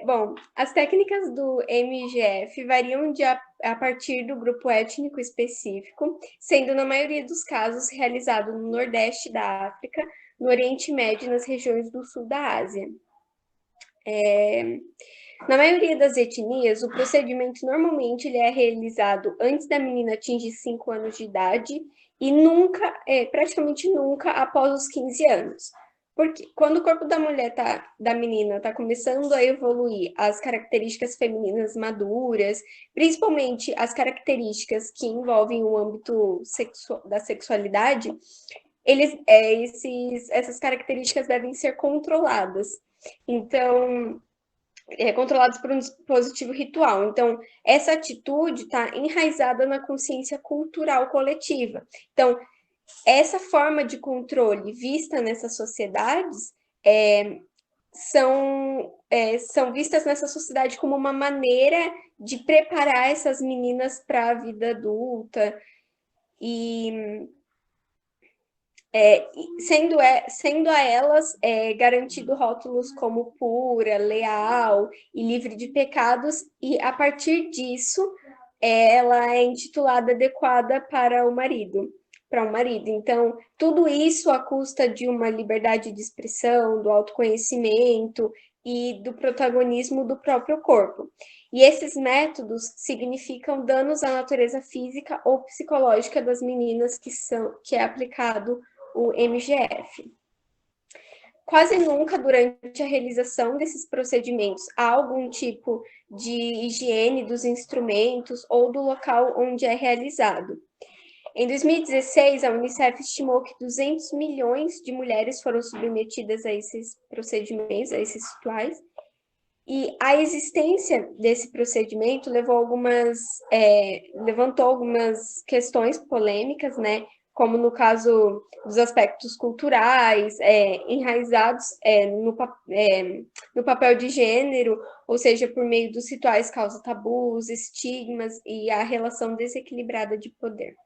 Bom, as técnicas do MGF variam a partir do grupo étnico específico, sendo na maioria dos casos realizado no Nordeste da África, no Oriente Médio e nas regiões do Sul da Ásia. Na maioria das etnias, o procedimento normalmente ele é realizado antes da menina atingir 5 anos de idade e praticamente nunca após os 15 anos. Porque quando o corpo da menina está começando a evoluir as características femininas maduras, principalmente as características que envolvem o âmbito da sexualidade, essas características devem ser controladas. Então, controlados por um dispositivo ritual. Então, essa atitude está enraizada na consciência cultural coletiva. Então, essa forma de controle vista nessas sociedades são vistas nessa sociedade como uma maneira de preparar essas meninas para a vida adulta e sendo a elas garantido rótulos como pura, leal e livre de pecados, e a partir disso ela é intitulada adequada para um marido. Então, tudo isso à custa de uma liberdade de expressão, do autoconhecimento e do protagonismo do próprio corpo. E esses métodos significam danos à natureza física ou psicológica das meninas que é aplicado o MGF. Quase nunca, durante a realização desses procedimentos, há algum tipo de higiene dos instrumentos ou do local onde é realizado. Em 2016, a Unicef estimou que 200 milhões de mulheres foram submetidas a esses procedimentos, a esses rituais, e a existência desse procedimento levantou algumas questões polêmicas, né? Como no caso dos aspectos culturais, enraizados no papel de gênero, ou seja, por meio dos rituais causa tabus, estigmas e a relação desequilibrada de poder.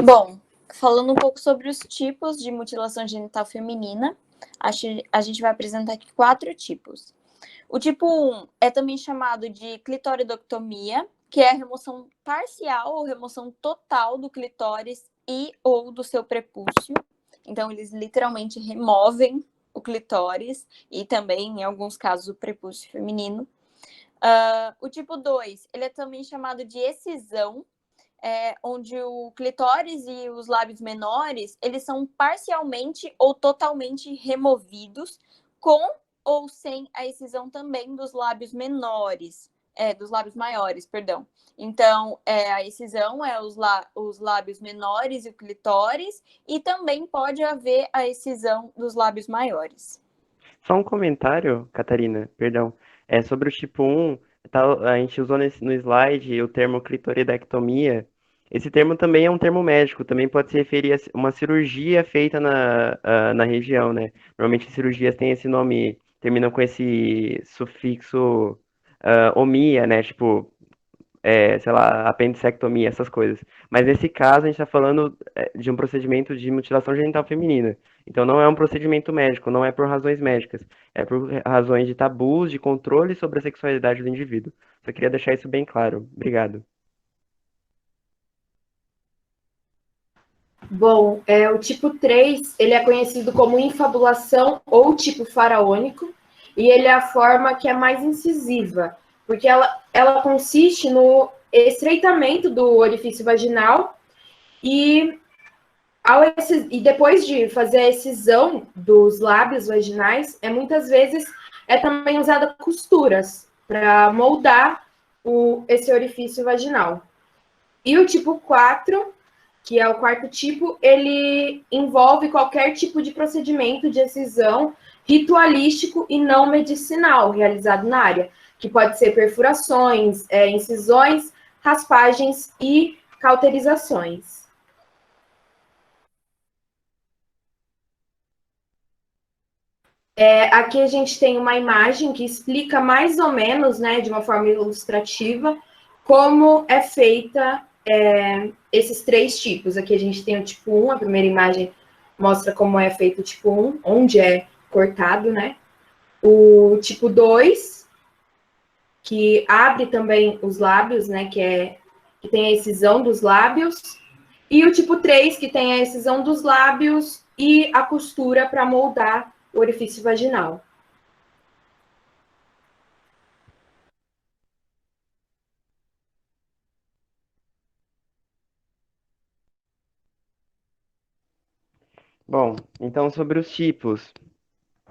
Bom, falando um pouco sobre os tipos de mutilação genital feminina, a gente vai apresentar aqui 4 tipos. O tipo 1 é também chamado de clitoridectomia, que é a remoção parcial ou remoção total do clitóris e ou do seu prepúcio. Então, eles literalmente removem o clitóris e também, em alguns casos, o prepúcio feminino. O tipo 2, ele é também chamado de excisão, onde o clitóris e os lábios menores, eles são parcialmente ou totalmente removidos, com ou sem a excisão também dos lábios menores, dos lábios maiores, perdão. Então, a excisão é os lábios menores e o clitóris, e também pode haver a excisão dos lábios maiores. Só um comentário, Catarina, perdão. Sobre o tipo 1, a gente usou no slide o termo clitoridectomia. Esse termo também é um termo médico, também pode se referir a uma cirurgia feita na região, né? Normalmente cirurgias têm esse nome, terminam com esse sufixo omia, né? Tipo, sei lá, apendicectomia, essas coisas. Mas nesse caso, a gente está falando de um procedimento de mutilação genital feminina. Então, não é um procedimento médico, não é por razões médicas, é por razões de tabus, de controle sobre a sexualidade do indivíduo. Só queria deixar isso bem claro. Obrigado. Bom, o tipo 3, ele é conhecido como infabulação ou tipo faraônico, e ele é a forma que é mais incisiva, porque ela consiste no estreitamento do orifício vaginal e depois de fazer a excisão dos lábios vaginais, muitas vezes também usada costuras para moldar esse orifício vaginal. E o tipo 4, que é o quarto tipo, ele envolve qualquer tipo de procedimento de excisão ritualístico e não medicinal realizado na área, que pode ser perfurações, incisões, raspagens e cauterizações. Aqui a gente tem uma imagem que explica mais ou menos, né, de uma forma ilustrativa, como é feita esses 3 tipos. Aqui a gente tem o tipo 1, a primeira imagem mostra como é feito o tipo 1, onde é cortado, né? O tipo 2, que abre também os lábios, né, que tem a excisão dos lábios. E o tipo 3, que tem a excisão dos lábios e a costura para moldar o orifício vaginal. Bom, então sobre os tipos.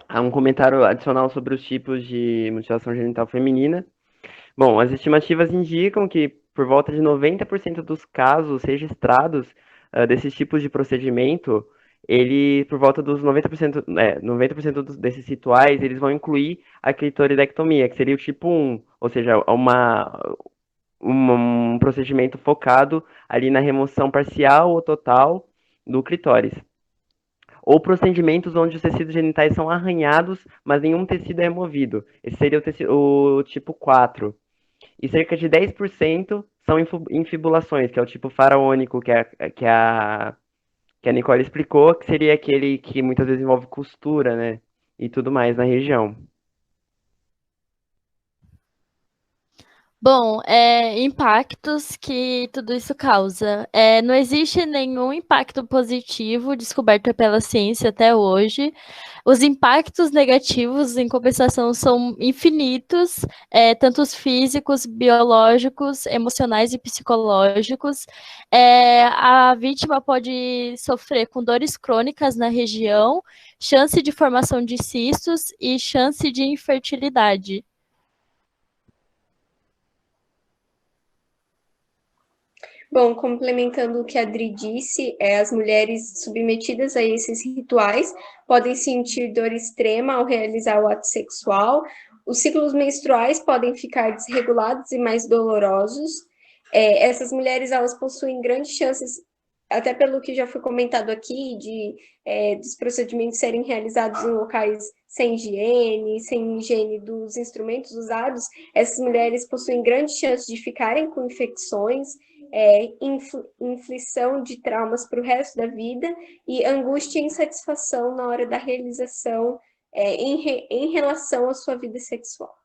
Há um comentário adicional sobre os tipos de mutilação genital feminina. Bom, as estimativas indicam que por volta de 90% dos casos registrados desses tipos de procedimento, por volta dos 90%, 90% desses rituais, eles vão incluir a clitoridectomia, que seria o tipo 1, ou seja, um procedimento focado ali na remoção parcial ou total do clitóris. Ou procedimentos onde os tecidos genitais são arranhados, mas nenhum tecido é removido. Esse seria o tipo 4. E cerca de 10% são infibulações, que é o tipo faraônico, que a Nicole explicou, que seria aquele que muitas vezes envolve costura, né? E tudo mais na região. Bom, impactos que tudo isso causa. Não existe nenhum impacto positivo descoberto pela ciência até hoje. Os impactos negativos, em compensação, são infinitos, tanto os físicos, biológicos, emocionais e psicológicos. A vítima pode sofrer com dores crônicas na região, chance de formação de cistos e chance de infertilidade. Bom, complementando o que a Adri disse, as mulheres submetidas a esses rituais podem sentir dor extrema ao realizar o ato sexual, os ciclos menstruais podem ficar desregulados e mais dolorosos. Essas mulheres, elas possuem grandes chances, até pelo que já foi comentado aqui, dos procedimentos serem realizados em locais sem higiene dos instrumentos usados, essas mulheres possuem grandes chances de ficarem com infecções, inflição de traumas para o resto da vida e angústia e insatisfação na hora da realização em relação à sua vida sexual.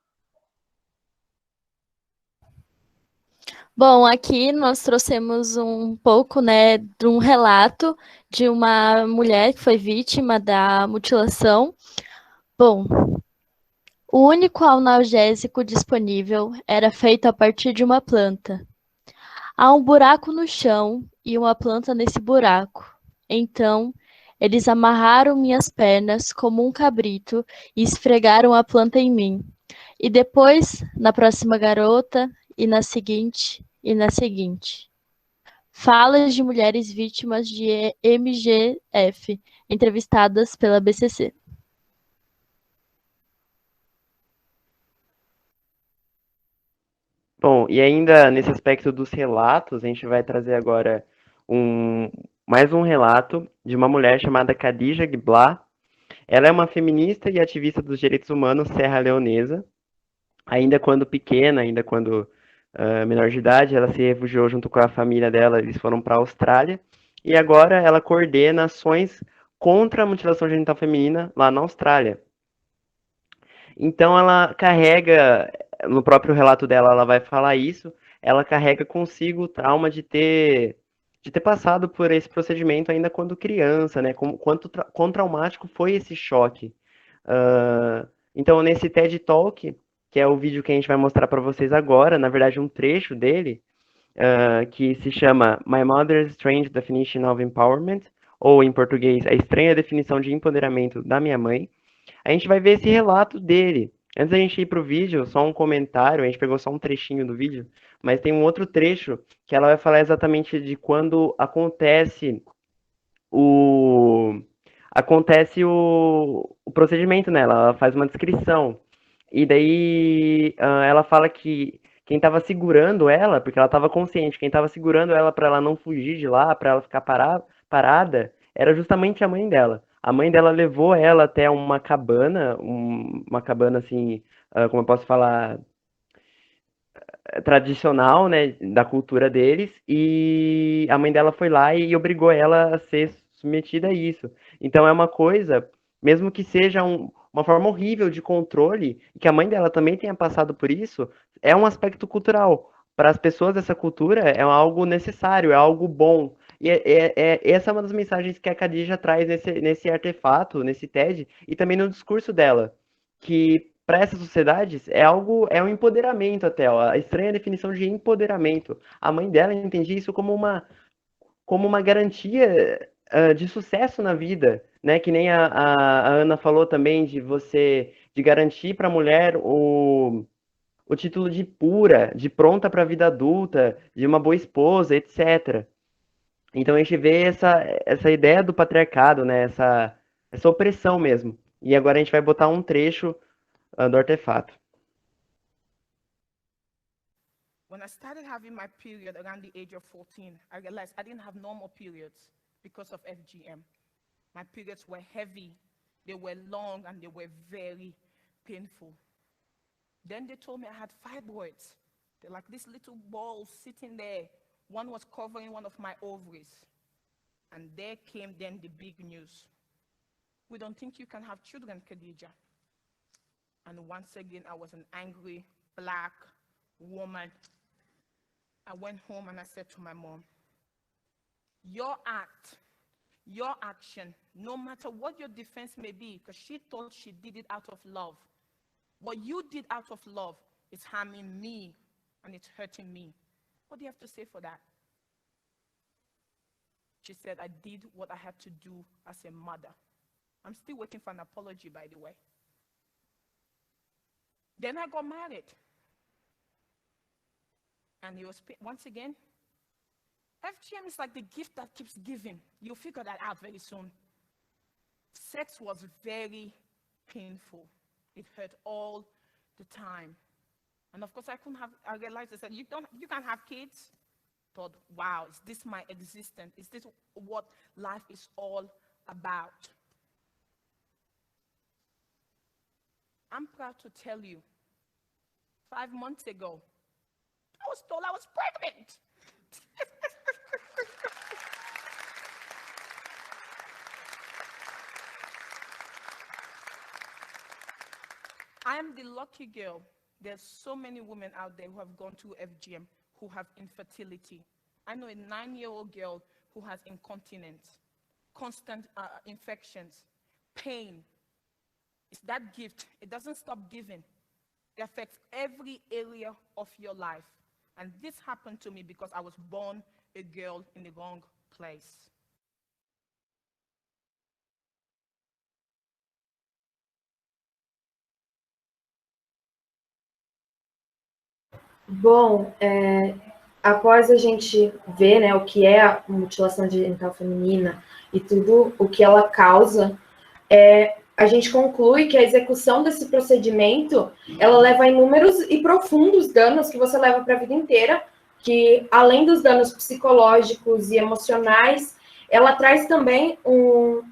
Bom, aqui nós trouxemos um pouco, né, de um relato de uma mulher que foi vítima da mutilação. Bom, o único analgésico disponível era feito a partir de uma planta. Há um buraco no chão e uma planta nesse buraco. Então, eles amarraram minhas pernas como um cabrito e esfregaram a planta em mim. E depois, na próxima garota, e na seguinte, e na seguinte. Falas de mulheres vítimas de MGF, entrevistadas pela BCC. Bom, e ainda nesse aspecto dos relatos, a gente vai trazer agora mais um relato de uma mulher chamada Khadija Gbla. Ela é uma feminista e ativista dos direitos humanos serra-leonesa. Ainda quando pequena, ainda quando menor de idade, ela se refugiou junto com a família dela, eles foram para a Austrália. E agora ela coordena ações contra a mutilação genital feminina lá na Austrália. Então ela carrega, no próprio relato dela, ela vai falar isso, ela carrega consigo o trauma de ter passado por esse procedimento ainda quando criança, né? Quão traumático foi esse choque. Então, nesse TED Talk, que é o vídeo que a gente vai mostrar para vocês agora, na verdade, um trecho dele, que se chama My Mother's Strange Definition of Empowerment, ou em português, A Estranha Definição de Empoderamento da Minha Mãe, a gente vai ver esse relato dele. Antes da gente ir para o vídeo, só um comentário, a gente pegou só um trechinho do vídeo, mas tem um outro trecho que ela vai falar exatamente de quando acontece o procedimento nela, ela faz uma descrição. E daí ela fala que quem estava segurando ela, porque ela estava consciente, quem estava segurando ela para ela não fugir de lá, para ela ficar parada, era justamente a mãe dela. A mãe dela levou ela até uma cabana, uma cabana assim, como eu posso falar, tradicional, né, da cultura deles, e a mãe dela foi lá e obrigou ela a ser submetida a isso. Então é uma coisa, mesmo que seja uma forma horrível de controle, e que a mãe dela também tenha passado por isso, é um aspecto cultural. Para as pessoas dessa cultura é algo necessário, é algo bom. E essa é uma das mensagens que a Khadija traz nesse artefato, nesse TED, e também no discurso dela, que para essas sociedades é um empoderamento até, ó, a estranha definição de empoderamento. A mãe dela entendia isso como uma garantia de sucesso na vida, né? Que nem a Ana falou também de garantir para a mulher o título de pura, de pronta para a vida adulta, de uma boa esposa, etc. Então a gente vê essa ideia do patriarcado, né? Essa opressão mesmo. E agora a gente vai botar um trecho do artefato. When I started having my period around the age of 14, I realized I didn't have normal periods because of FGM. My periods were heavy, they were long, and they were very painful. Then they told me I had fibroids. They're like these little balls sitting there. One was covering one of my ovaries. And there came then the big news. We don't think you can have children, Khadija. And once again, I was an angry black woman. I went home and I said to my mom, your act, your action, no matter what your defense may be, because she thought she did it out of love, what you did out of love is harming me and it's hurting me. What do you have to say for that? She said, I did what I had to do as a mother. I'm still waiting for an apology, by the way. Then I got married. And he was, once again, FGM is like the gift that keeps giving. You'll figure that out very soon. Sex was very painful. It hurt all the time. And of course, I realized, I said, you can't have kids. Thought, wow, is this my existence? Is this what life is all about? I'm proud to tell you, 5 months ago, I was told I was pregnant. I am the lucky girl. There's so many women out there who have gone through FGM, who have infertility. I know a 9-year-old girl who has incontinence, constant infections, pain. It's that gift. It doesn't stop giving. It affects every area of your life. And this happened to me because I was born a girl in the wrong place. Bom, após a gente ver, né, o que é a mutilação genital feminina e tudo o que ela causa, a gente conclui que a execução desse procedimento, ela leva a inúmeros e profundos danos que você leva para a vida inteira, que além dos danos psicológicos e emocionais, ela traz também um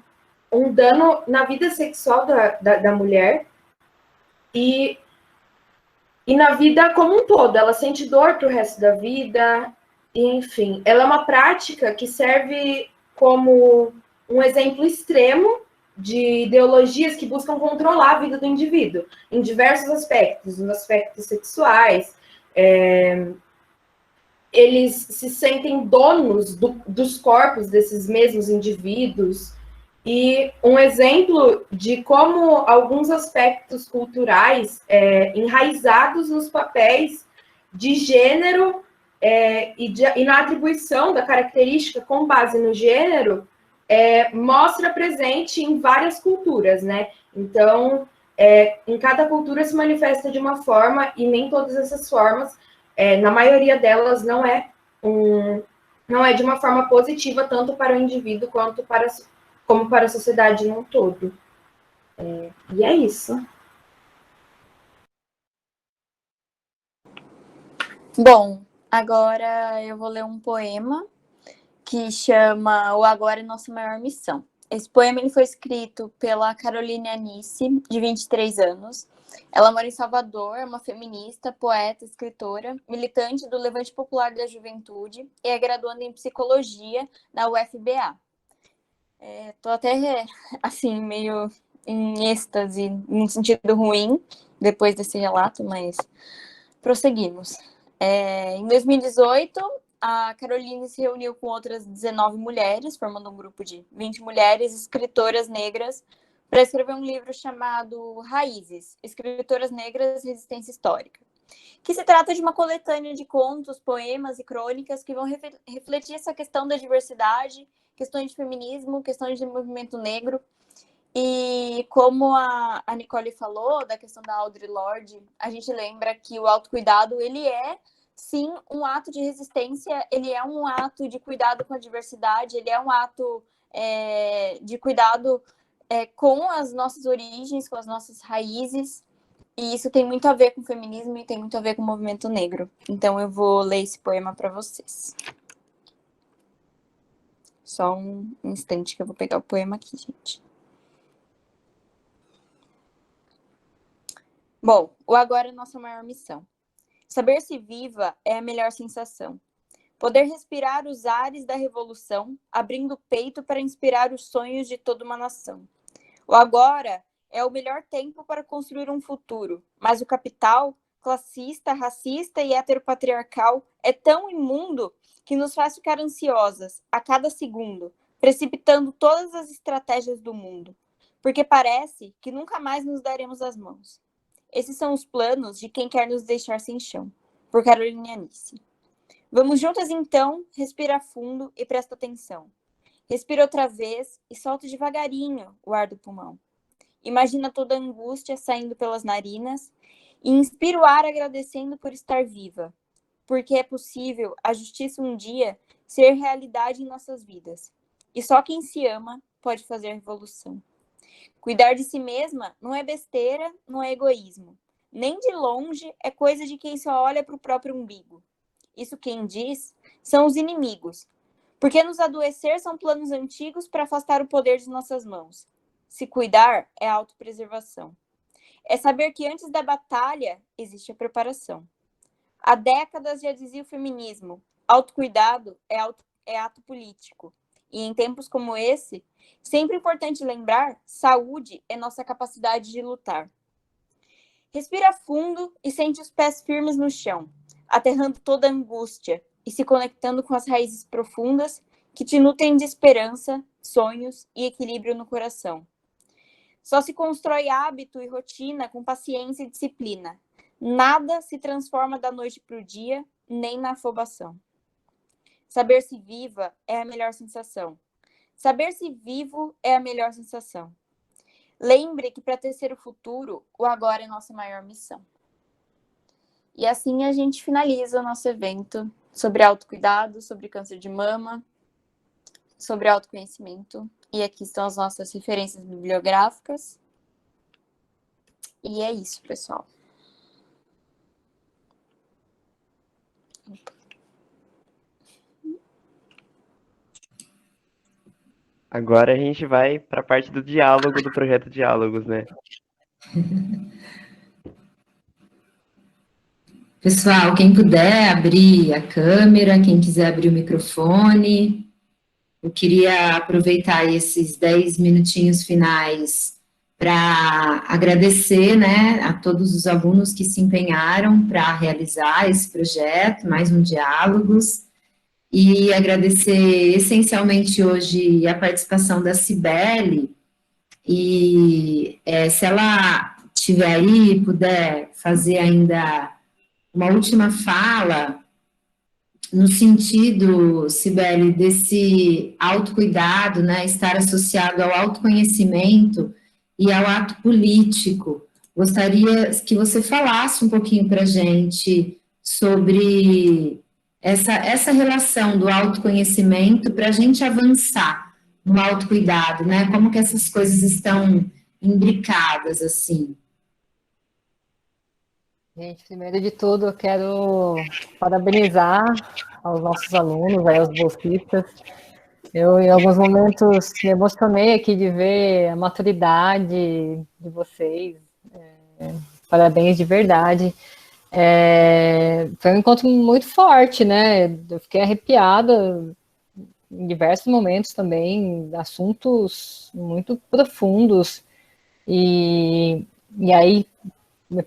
dano na vida sexual da mulher e na vida como um todo. Ela sente dor para o resto da vida, e, enfim. Ela é uma prática que serve como um exemplo extremo de ideologias que buscam controlar a vida do indivíduo, em diversos aspectos, nos aspectos sexuais. Eles se sentem donos dos corpos desses mesmos indivíduos. E um exemplo de como alguns aspectos culturais enraizados nos papéis de gênero e na atribuição da característica com base no gênero mostra presente em várias culturas, né? Então, em cada cultura se manifesta de uma forma e nem todas essas formas, na maioria delas, não é de uma forma positiva, tanto para o indivíduo quanto como para a sociedade num todo. E é isso. Bom, agora eu vou ler um poema que chama O Agora é Nossa Maior Missão. Esse poema ele foi escrito pela Caroline Anice, de 23 anos. Ela mora em Salvador, é uma feminista, poeta, escritora, militante do Levante Popular da Juventude e é graduanda em Psicologia na UFBA. Tô até, assim, meio em êxtase, num sentido ruim, depois desse relato, mas prosseguimos. Em 2018, a Caroline se reuniu com outras 19 mulheres, formando um grupo de 20 mulheres escritoras negras, para escrever um livro chamado Raízes, Escritoras Negras, Resistência Histórica, que se trata de uma coletânea de contos, poemas e crônicas que vão refletir essa questão da diversidade, questões de feminismo, questões de movimento negro. E como a Nicole falou, da questão da Audre Lorde, a gente lembra que o autocuidado, ele é, sim, um ato de resistência, ele é um ato de cuidado com a diversidade, ele é um ato de cuidado com as nossas origens, com as nossas raízes, e isso tem muito a ver com o feminismo e tem muito a ver com o movimento negro. Então eu vou ler esse poema para vocês. Só um instante que eu vou pegar o poema aqui, gente. Bom, o agora é nossa maior missão. Saber-se viva é a melhor sensação. Poder respirar os ares da revolução, abrindo o peito para inspirar os sonhos de toda uma nação. O agora é o melhor tempo para construir um futuro, mas o capital, classista, racista e heteropatriarcal, é tão imundo que nos faz ficar ansiosas a cada segundo, precipitando todas as estratégias do mundo, porque parece que nunca mais nos daremos as mãos. Esses são os planos de quem quer nos deixar sem chão, por Caroline Anice. Vamos juntas então, respira fundo e presta atenção. Respira outra vez e solta devagarinho o ar do pulmão. Imagina toda a angústia saindo pelas narinas e inspira o ar agradecendo por estar viva, porque é possível a justiça um dia ser realidade em nossas vidas. E só quem se ama pode fazer a revolução. Cuidar de si mesma não é besteira, não é egoísmo. Nem de longe é coisa de quem só olha para o próprio umbigo. Isso quem diz são os inimigos, porque nos adoecer são planos antigos para afastar o poder de nossas mãos. Se cuidar é autopreservação. É saber que antes da batalha existe a preparação. Há décadas já dizia o feminismo, autocuidado é ato político. E em tempos como esse, sempre importante lembrar, saúde é nossa capacidade de lutar. Respira fundo e sente os pés firmes no chão. aterrando toda a angústia e se conectando com as raízes profundas que te nutrem de esperança, sonhos e equilíbrio no coração. Só se constrói hábito e rotina com paciência e disciplina. Nada se transforma da noite para o dia, nem na afobação. Saber-se viva é a melhor sensação. Saber-se vivo é a melhor sensação. Lembre que para tecer o futuro, o agora é nossa maior missão. E assim a gente finaliza o nosso evento sobre autocuidado, sobre câncer de mama, sobre autoconhecimento. E aqui estão as nossas referências bibliográficas. E é isso, pessoal. Agora a gente vai para a parte do diálogo do projeto Diálogos, né? Pessoal, quem puder abrir a câmera, quem quiser abrir o microfone, eu queria aproveitar esses 10 minutinhos finais para agradecer, né, a todos os alunos que se empenharam para realizar esse projeto, mais um Diálogos, e agradecer essencialmente hoje a participação da Cibele, e se ela estiver aí, puder fazer ainda uma última fala, no sentido, Cibele, desse autocuidado, né, estar associado ao autoconhecimento e ao ato político. Gostaria que você falasse um pouquinho para a gente sobre essa relação do autoconhecimento para a gente avançar no autocuidado, né? Como que essas coisas estão imbricadas, assim. Gente, primeiro de tudo, eu quero parabenizar aos nossos alunos, aos bolsistas. Eu, em alguns momentos, me emocionei aqui de ver a maturidade de vocês. Parabéns de verdade. Foi um encontro muito forte, né? Eu fiquei arrepiada em diversos momentos também, assuntos muito profundos. E aí,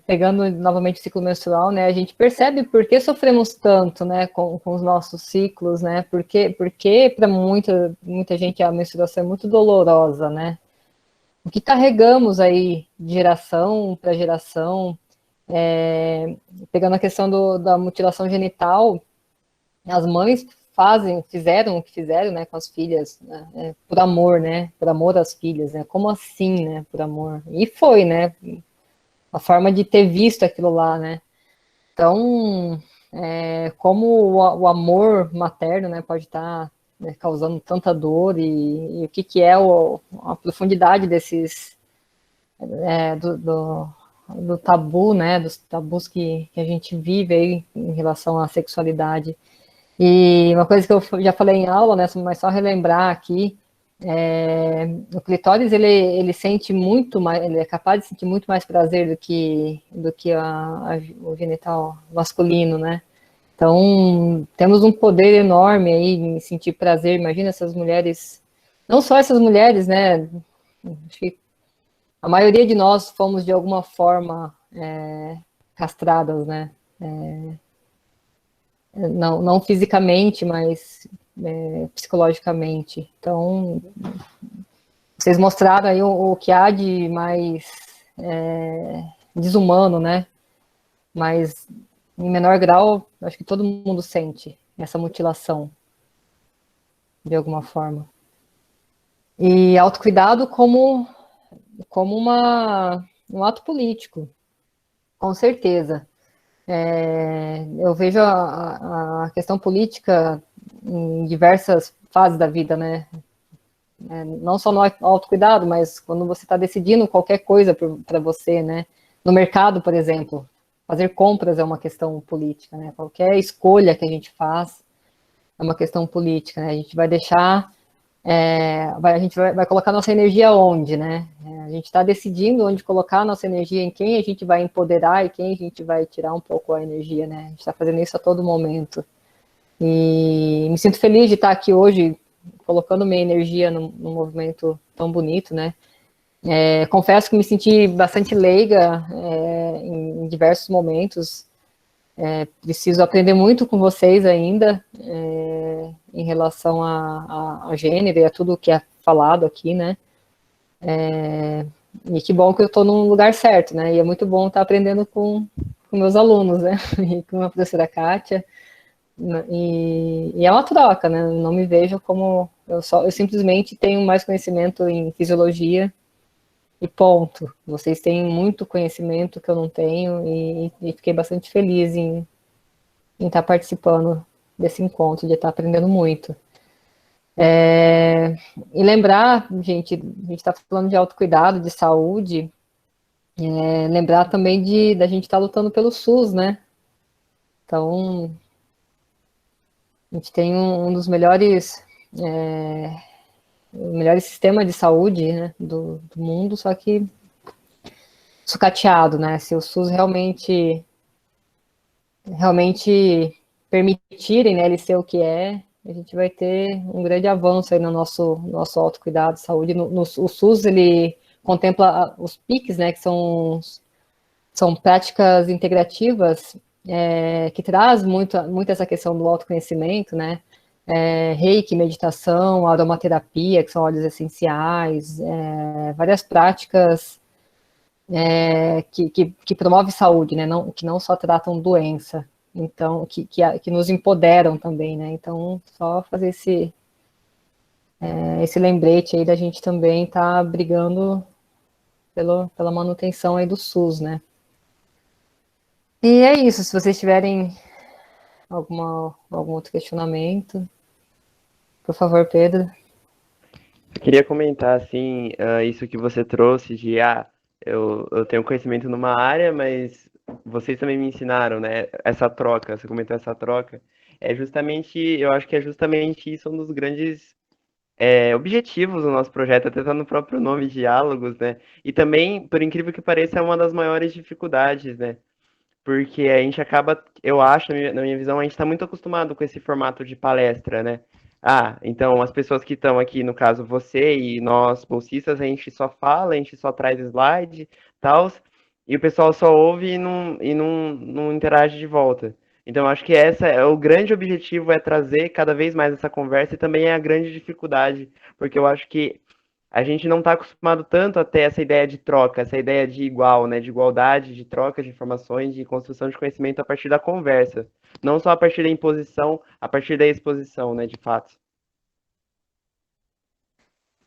pegando novamente o ciclo menstrual, né, a gente percebe por que sofremos tanto, né, com os nossos ciclos, né, porque para muita gente a menstruação é muito dolorosa, né, o que carregamos aí de geração para geração, pegando a questão da mutilação genital, as mães fizeram o que fizeram, né, com as filhas, né, por amor às filhas, né, como assim, né, por amor, e foi, né, a forma de ter visto aquilo lá, né? Então, como o amor materno, né, pode estar causando tanta dor e o que é a profundidade desses do tabu, né? Dos tabus que a gente vive aí em relação à sexualidade. E uma coisa que eu já falei em aula, né? Mas só relembrar aqui. O clitóris ele sente muito mais, ele é capaz de sentir muito mais prazer do que o genital masculino, né? Então temos um poder enorme aí em sentir prazer. Imagina essas mulheres, não só essas mulheres, né? Acho que a maioria de nós fomos de alguma forma castradas, né? Não fisicamente, mas psicologicamente. Então, vocês mostraram aí o que há de mais desumano, né? Mas, em menor grau, acho que todo mundo sente essa mutilação, de alguma forma. E autocuidado como um ato político, com certeza. Eu vejo a questão política em diversas fases da vida, né? Não só no autocuidado, mas quando você está decidindo qualquer coisa para você, né? No mercado, por exemplo, fazer compras é uma questão política, né? Qualquer escolha que a gente faz é uma questão política, né? A gente vai deixar, a gente vai colocar nossa energia onde, né? A gente está decidindo onde colocar a nossa energia, em quem a gente vai empoderar e quem a gente vai tirar um pouco a energia, né? A gente está fazendo isso a todo momento. E me sinto feliz de estar aqui hoje, colocando minha energia num movimento tão bonito, né? Confesso que me senti bastante leiga em diversos momentos, Preciso aprender muito com vocês ainda, em relação a gênero e a tudo que é falado aqui, né? E que bom que eu estou no lugar certo, né? E é muito bom estar aprendendo com meus alunos, né? E com a professora Kátia. E é uma troca, né? Eu não me vejo como... Eu simplesmente tenho mais conhecimento em fisiologia e ponto. Vocês têm muito conhecimento que eu não tenho e fiquei bastante feliz em estar participando desse encontro, de estar aprendendo muito. E lembrar, gente, a gente está falando de autocuidado, de saúde, lembrar também da gente estar lutando pelo SUS, né? Então, a gente tem um dos melhores sistemas de saúde, né, do mundo, só que sucateado, né? Se o SUS realmente permitirem, né, ele ser o que é, a gente vai ter um grande avanço aí no nosso autocuidado, saúde. O SUS, ele contempla os PICs, né, que são práticas integrativas, que traz muito essa questão do autoconhecimento, né, reiki, meditação, aromaterapia, que são óleos essenciais, várias práticas que promovem saúde, né, que não só tratam doença, então, que nos empoderam também, né, então, só fazer esse lembrete aí da gente também estar brigando pela manutenção aí do SUS, né. E é isso, se vocês tiverem algum outro questionamento, por favor, Pedro. Eu queria comentar, assim, isso que você trouxe de, eu tenho conhecimento numa área, mas vocês também me ensinaram, né? Essa troca, você comentou essa troca. Eu acho que é justamente isso um dos grandes objetivos do nosso projeto, até tá no próprio nome, Diálogos, né? E também, por incrível que pareça, é uma das maiores dificuldades, né? Porque a gente acaba, eu acho, na minha visão, a gente está muito acostumado com esse formato de palestra, né? Então as pessoas que estão aqui, no caso você e nós, bolsistas, a gente só fala, a gente só traz slide, tal, e o pessoal só ouve e não interage de volta. Então acho que essa é o grande objetivo, é trazer cada vez mais essa conversa, e também é a grande dificuldade, porque eu acho que a gente não está acostumado tanto a ter essa ideia de troca, essa ideia de igual, né, de igualdade, de troca de informações, de construção de conhecimento a partir da conversa, não só a partir da imposição, a partir da exposição, né, de fato.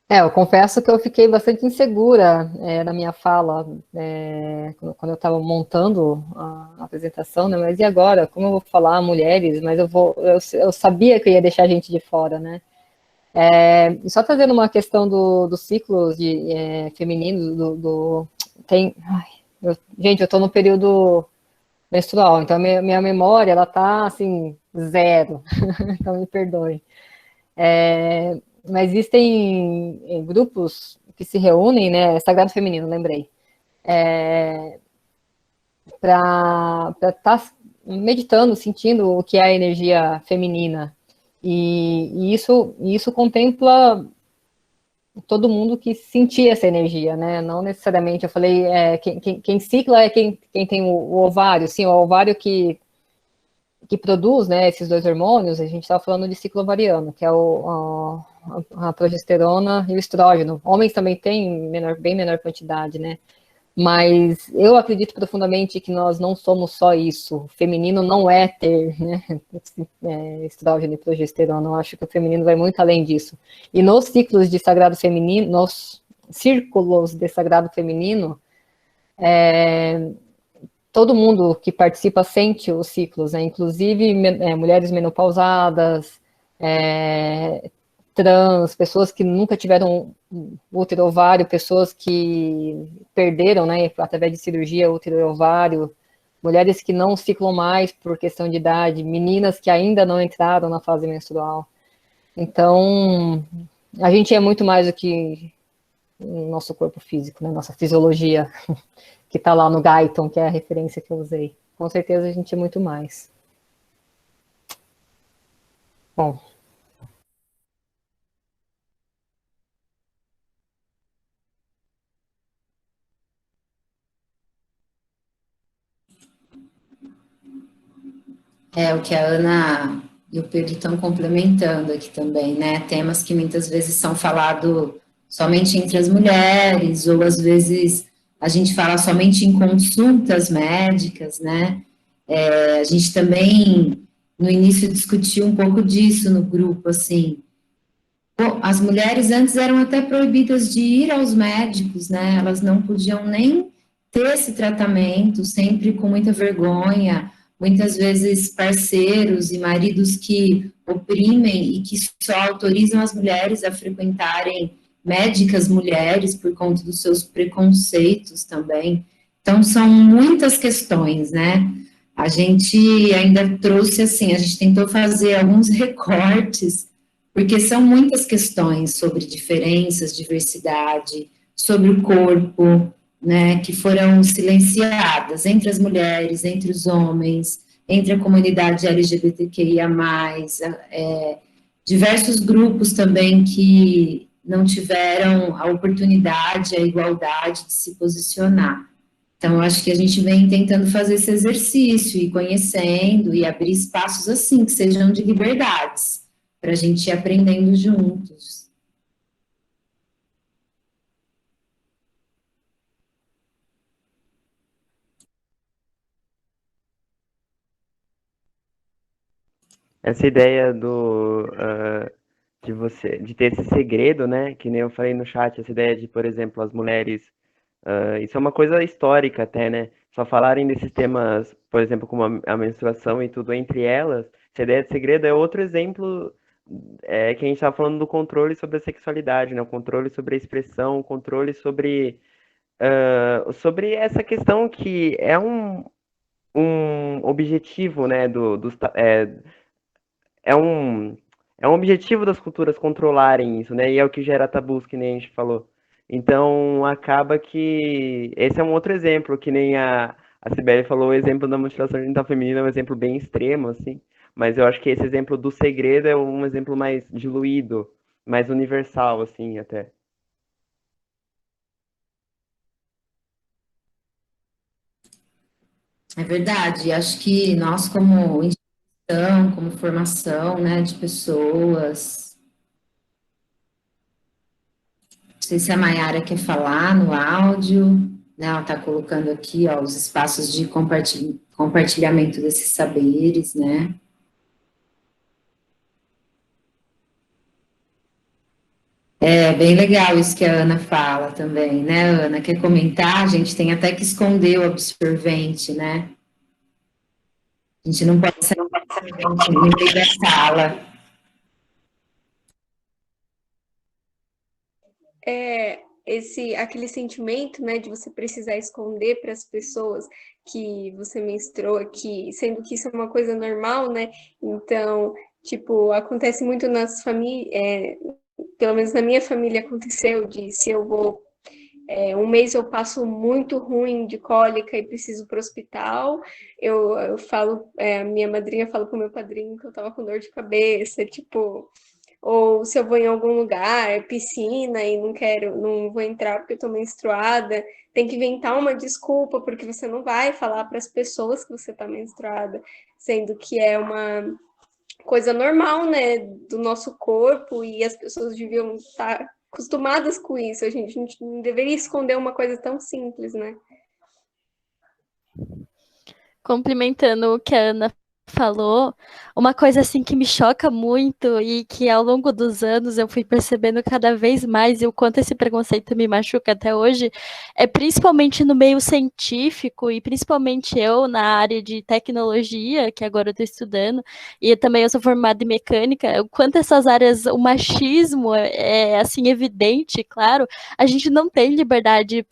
Eu confesso que eu fiquei bastante insegura na minha fala, quando eu estava montando a apresentação, né? Mas e agora? Como eu vou falar mulheres? Mas eu sabia que eu ia deixar gente de fora, né? E só trazendo uma questão dos ciclos femininos, gente, eu estou no período menstrual, então a minha memória, ela tá, assim, zero, então me perdoe. Mas existem grupos que se reúnem, né, Sagrado Feminino, lembrei, para estar meditando, sentindo o que é a energia feminina, e isso contempla todo mundo que sentir essa energia, né? Não necessariamente, eu falei, quem cicla é quem tem o ovário, sim, o ovário que produz, né, esses dois hormônios. A gente estava falando de ciclo ovariano, que é a progesterona e o estrógeno. Homens também têm bem menor quantidade, né? Mas eu acredito profundamente que nós não somos só isso. O feminino não é ter, né, estrógeno e progesterona. Eu acho que o feminino vai muito além disso. E nos ciclos de sagrado feminino, nos círculos de sagrado feminino, todo mundo que participa sente os ciclos, né? Inclusive mulheres menopausadas, trans, pessoas que nunca tiveram útero ovário, pessoas que perderam, né, através de cirurgia, útero e ovário, mulheres que não ciclam mais por questão de idade, meninas que ainda não entraram na fase menstrual. Então, a gente é muito mais do que o nosso corpo físico, né, nossa fisiologia, que está lá no Guyton, que é a referência que eu usei. Com certeza a gente é muito mais. Bom. É o que a Ana e o Pedro estão complementando aqui também, né? Temas que muitas vezes são falados somente entre as mulheres, ou às vezes a gente fala somente em consultas médicas, né? A gente também, no início, discutiu um pouco disso no grupo, assim. Bom, as mulheres antes eram até proibidas de ir aos médicos, né? Elas não podiam nem ter esse tratamento, sempre com muita vergonha, muitas vezes parceiros e maridos que oprimem e que só autorizam as mulheres a frequentarem médicas mulheres por conta dos seus preconceitos também. Então, são muitas questões, né? A gente ainda trouxe assim, a gente tentou fazer alguns recortes, porque são muitas questões sobre diferenças, diversidade, sobre o corpo, né, que foram silenciadas entre as mulheres, entre os homens, entre a comunidade LGBTQIA+, diversos grupos também que não tiveram a oportunidade, a igualdade de se posicionar. Então, eu acho que a gente vem tentando fazer esse exercício, e conhecendo, e abrir espaços assim, que sejam de liberdades, para a gente ir aprendendo juntos. Essa ideia de ter esse segredo, né? Que nem eu falei no chat, essa ideia de, por exemplo, as mulheres, isso é uma coisa histórica até, né? Só falarem desses temas, por exemplo, como a menstruação e tudo entre elas, essa ideia de segredo é outro exemplo que a gente estava falando do controle sobre a sexualidade, né? O controle sobre a expressão, o controle sobre essa questão que é um objetivo, né? É um, é um objetivo das culturas controlarem isso, né? E é o que gera tabus, que nem a gente falou. Então, acaba que esse é um outro exemplo, que nem a Cibele falou, o exemplo da mutilação genital feminina é um exemplo bem extremo, assim. Mas eu acho que esse exemplo do segredo é um exemplo mais diluído, mais universal, assim, até. É verdade, acho que nós, como instituição, como formação, né, de pessoas, não sei se a Mayara quer falar no áudio, né, ela está colocando aqui, ó, os espaços de compartilhamento desses saberes, né. É bem legal isso que a Ana fala também, né, Ana? Quer comentar? A gente tem até que esconder o absorvente, né? A gente não pode sair no meio da sala. Aquele sentimento, né, de você precisar esconder para as pessoas que você menstruou aqui, sendo que isso é uma coisa normal, né? Então, tipo, acontece muito nas famílias, pelo menos na minha família aconteceu, de se eu vou um mês eu passo muito ruim de cólica e preciso para o hospital, eu falo, minha madrinha fala para o meu padrinho que eu tava com dor de cabeça, tipo, ou se eu vou em algum lugar, piscina, e não vou entrar porque eu tô menstruada, tem que inventar uma desculpa, porque você não vai falar para as pessoas que você tá menstruada, sendo que é uma coisa normal, né, do nosso corpo, e as pessoas deviam estar acostumadas com isso, a gente não deveria esconder uma coisa tão simples, né? Complementando o que a Ana falou, uma coisa assim que me choca muito e que ao longo dos anos eu fui percebendo cada vez mais e o quanto esse preconceito me machuca até hoje, é principalmente no meio científico e principalmente eu na área de tecnologia, que agora eu estou estudando, e também eu sou formada em mecânica, o quanto essas áreas, o machismo é assim evidente, claro, a gente não tem liberdade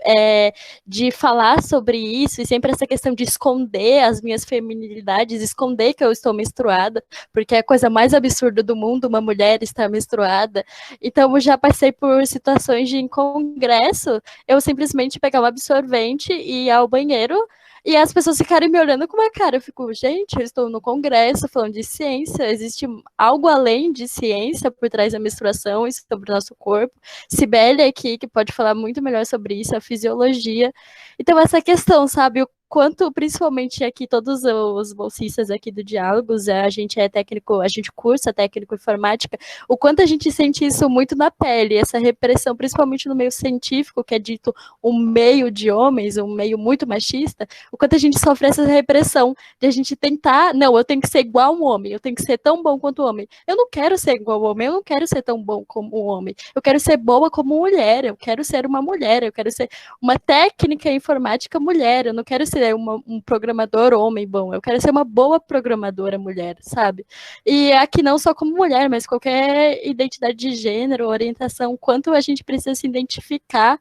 de falar sobre isso e sempre essa questão de esconder as minhas feminilidades, esconder que eu estou menstruada, porque é a coisa mais absurda do mundo, uma mulher estar menstruada. Então, eu já passei por situações de, em congresso, eu simplesmente pegar um absorvente e ir ao banheiro e as pessoas ficarem me olhando com uma cara. Eu fico, gente, eu estou no congresso falando de ciência, existe algo além de ciência por trás da menstruação e sobre o nosso corpo. Cibele aqui, que pode falar muito melhor sobre isso, a fisiologia. Então, essa questão, sabe, o quanto, principalmente aqui, todos os bolsistas aqui do Diálogos, a gente é técnico, a gente cursa técnico informática, o quanto a gente sente isso muito na pele, essa repressão, principalmente no meio científico, que é dito um meio de homens, um meio muito machista, o quanto a gente sofre essa repressão de a gente tentar, não, eu tenho que ser igual a um homem, eu tenho que ser tão bom quanto o homem. Eu não quero ser igual ao homem, eu não quero ser tão bom como um homem, eu quero ser boa como mulher, eu quero ser uma mulher, eu quero ser uma técnica informática mulher, eu não quero ser um programador homem bom, eu quero ser uma boa programadora mulher, sabe? E aqui não só como mulher, mas qualquer identidade de gênero, orientação, quanto a gente precisa se identificar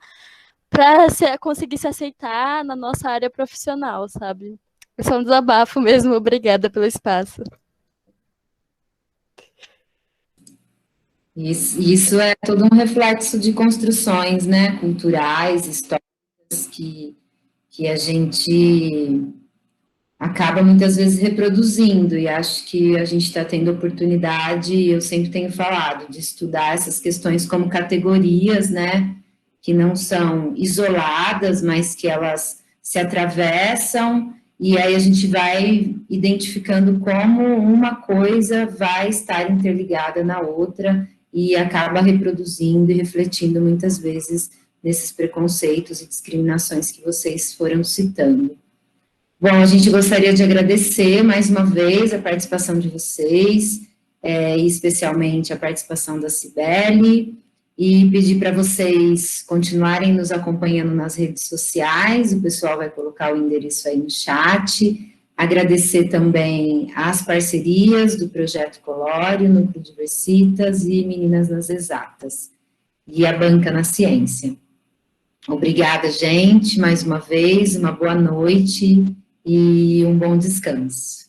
para conseguir se aceitar na nossa área profissional, sabe? É só um desabafo mesmo, obrigada pelo espaço. Isso é todo um reflexo de construções, né, culturais, históricas, que a gente acaba muitas vezes reproduzindo, e acho que a gente está tendo oportunidade, eu sempre tenho falado, de estudar essas questões como categorias, né, que não são isoladas, mas que elas se atravessam, e aí a gente vai identificando como uma coisa vai estar interligada na outra, e acaba reproduzindo e refletindo muitas vezes nesses preconceitos e discriminações que vocês foram citando. Bom, a gente gostaria de agradecer mais uma vez a participação de vocês, e especialmente a participação da Cibele, e pedir para vocês continuarem nos acompanhando nas redes sociais, o pessoal vai colocar o endereço aí no chat. Agradecer também as parcerias do Projeto Colório, Núcleo Diversitas e Meninas nas Exatas, e a Banca na Ciência. Obrigada, gente, mais uma vez, uma boa noite e um bom descanso.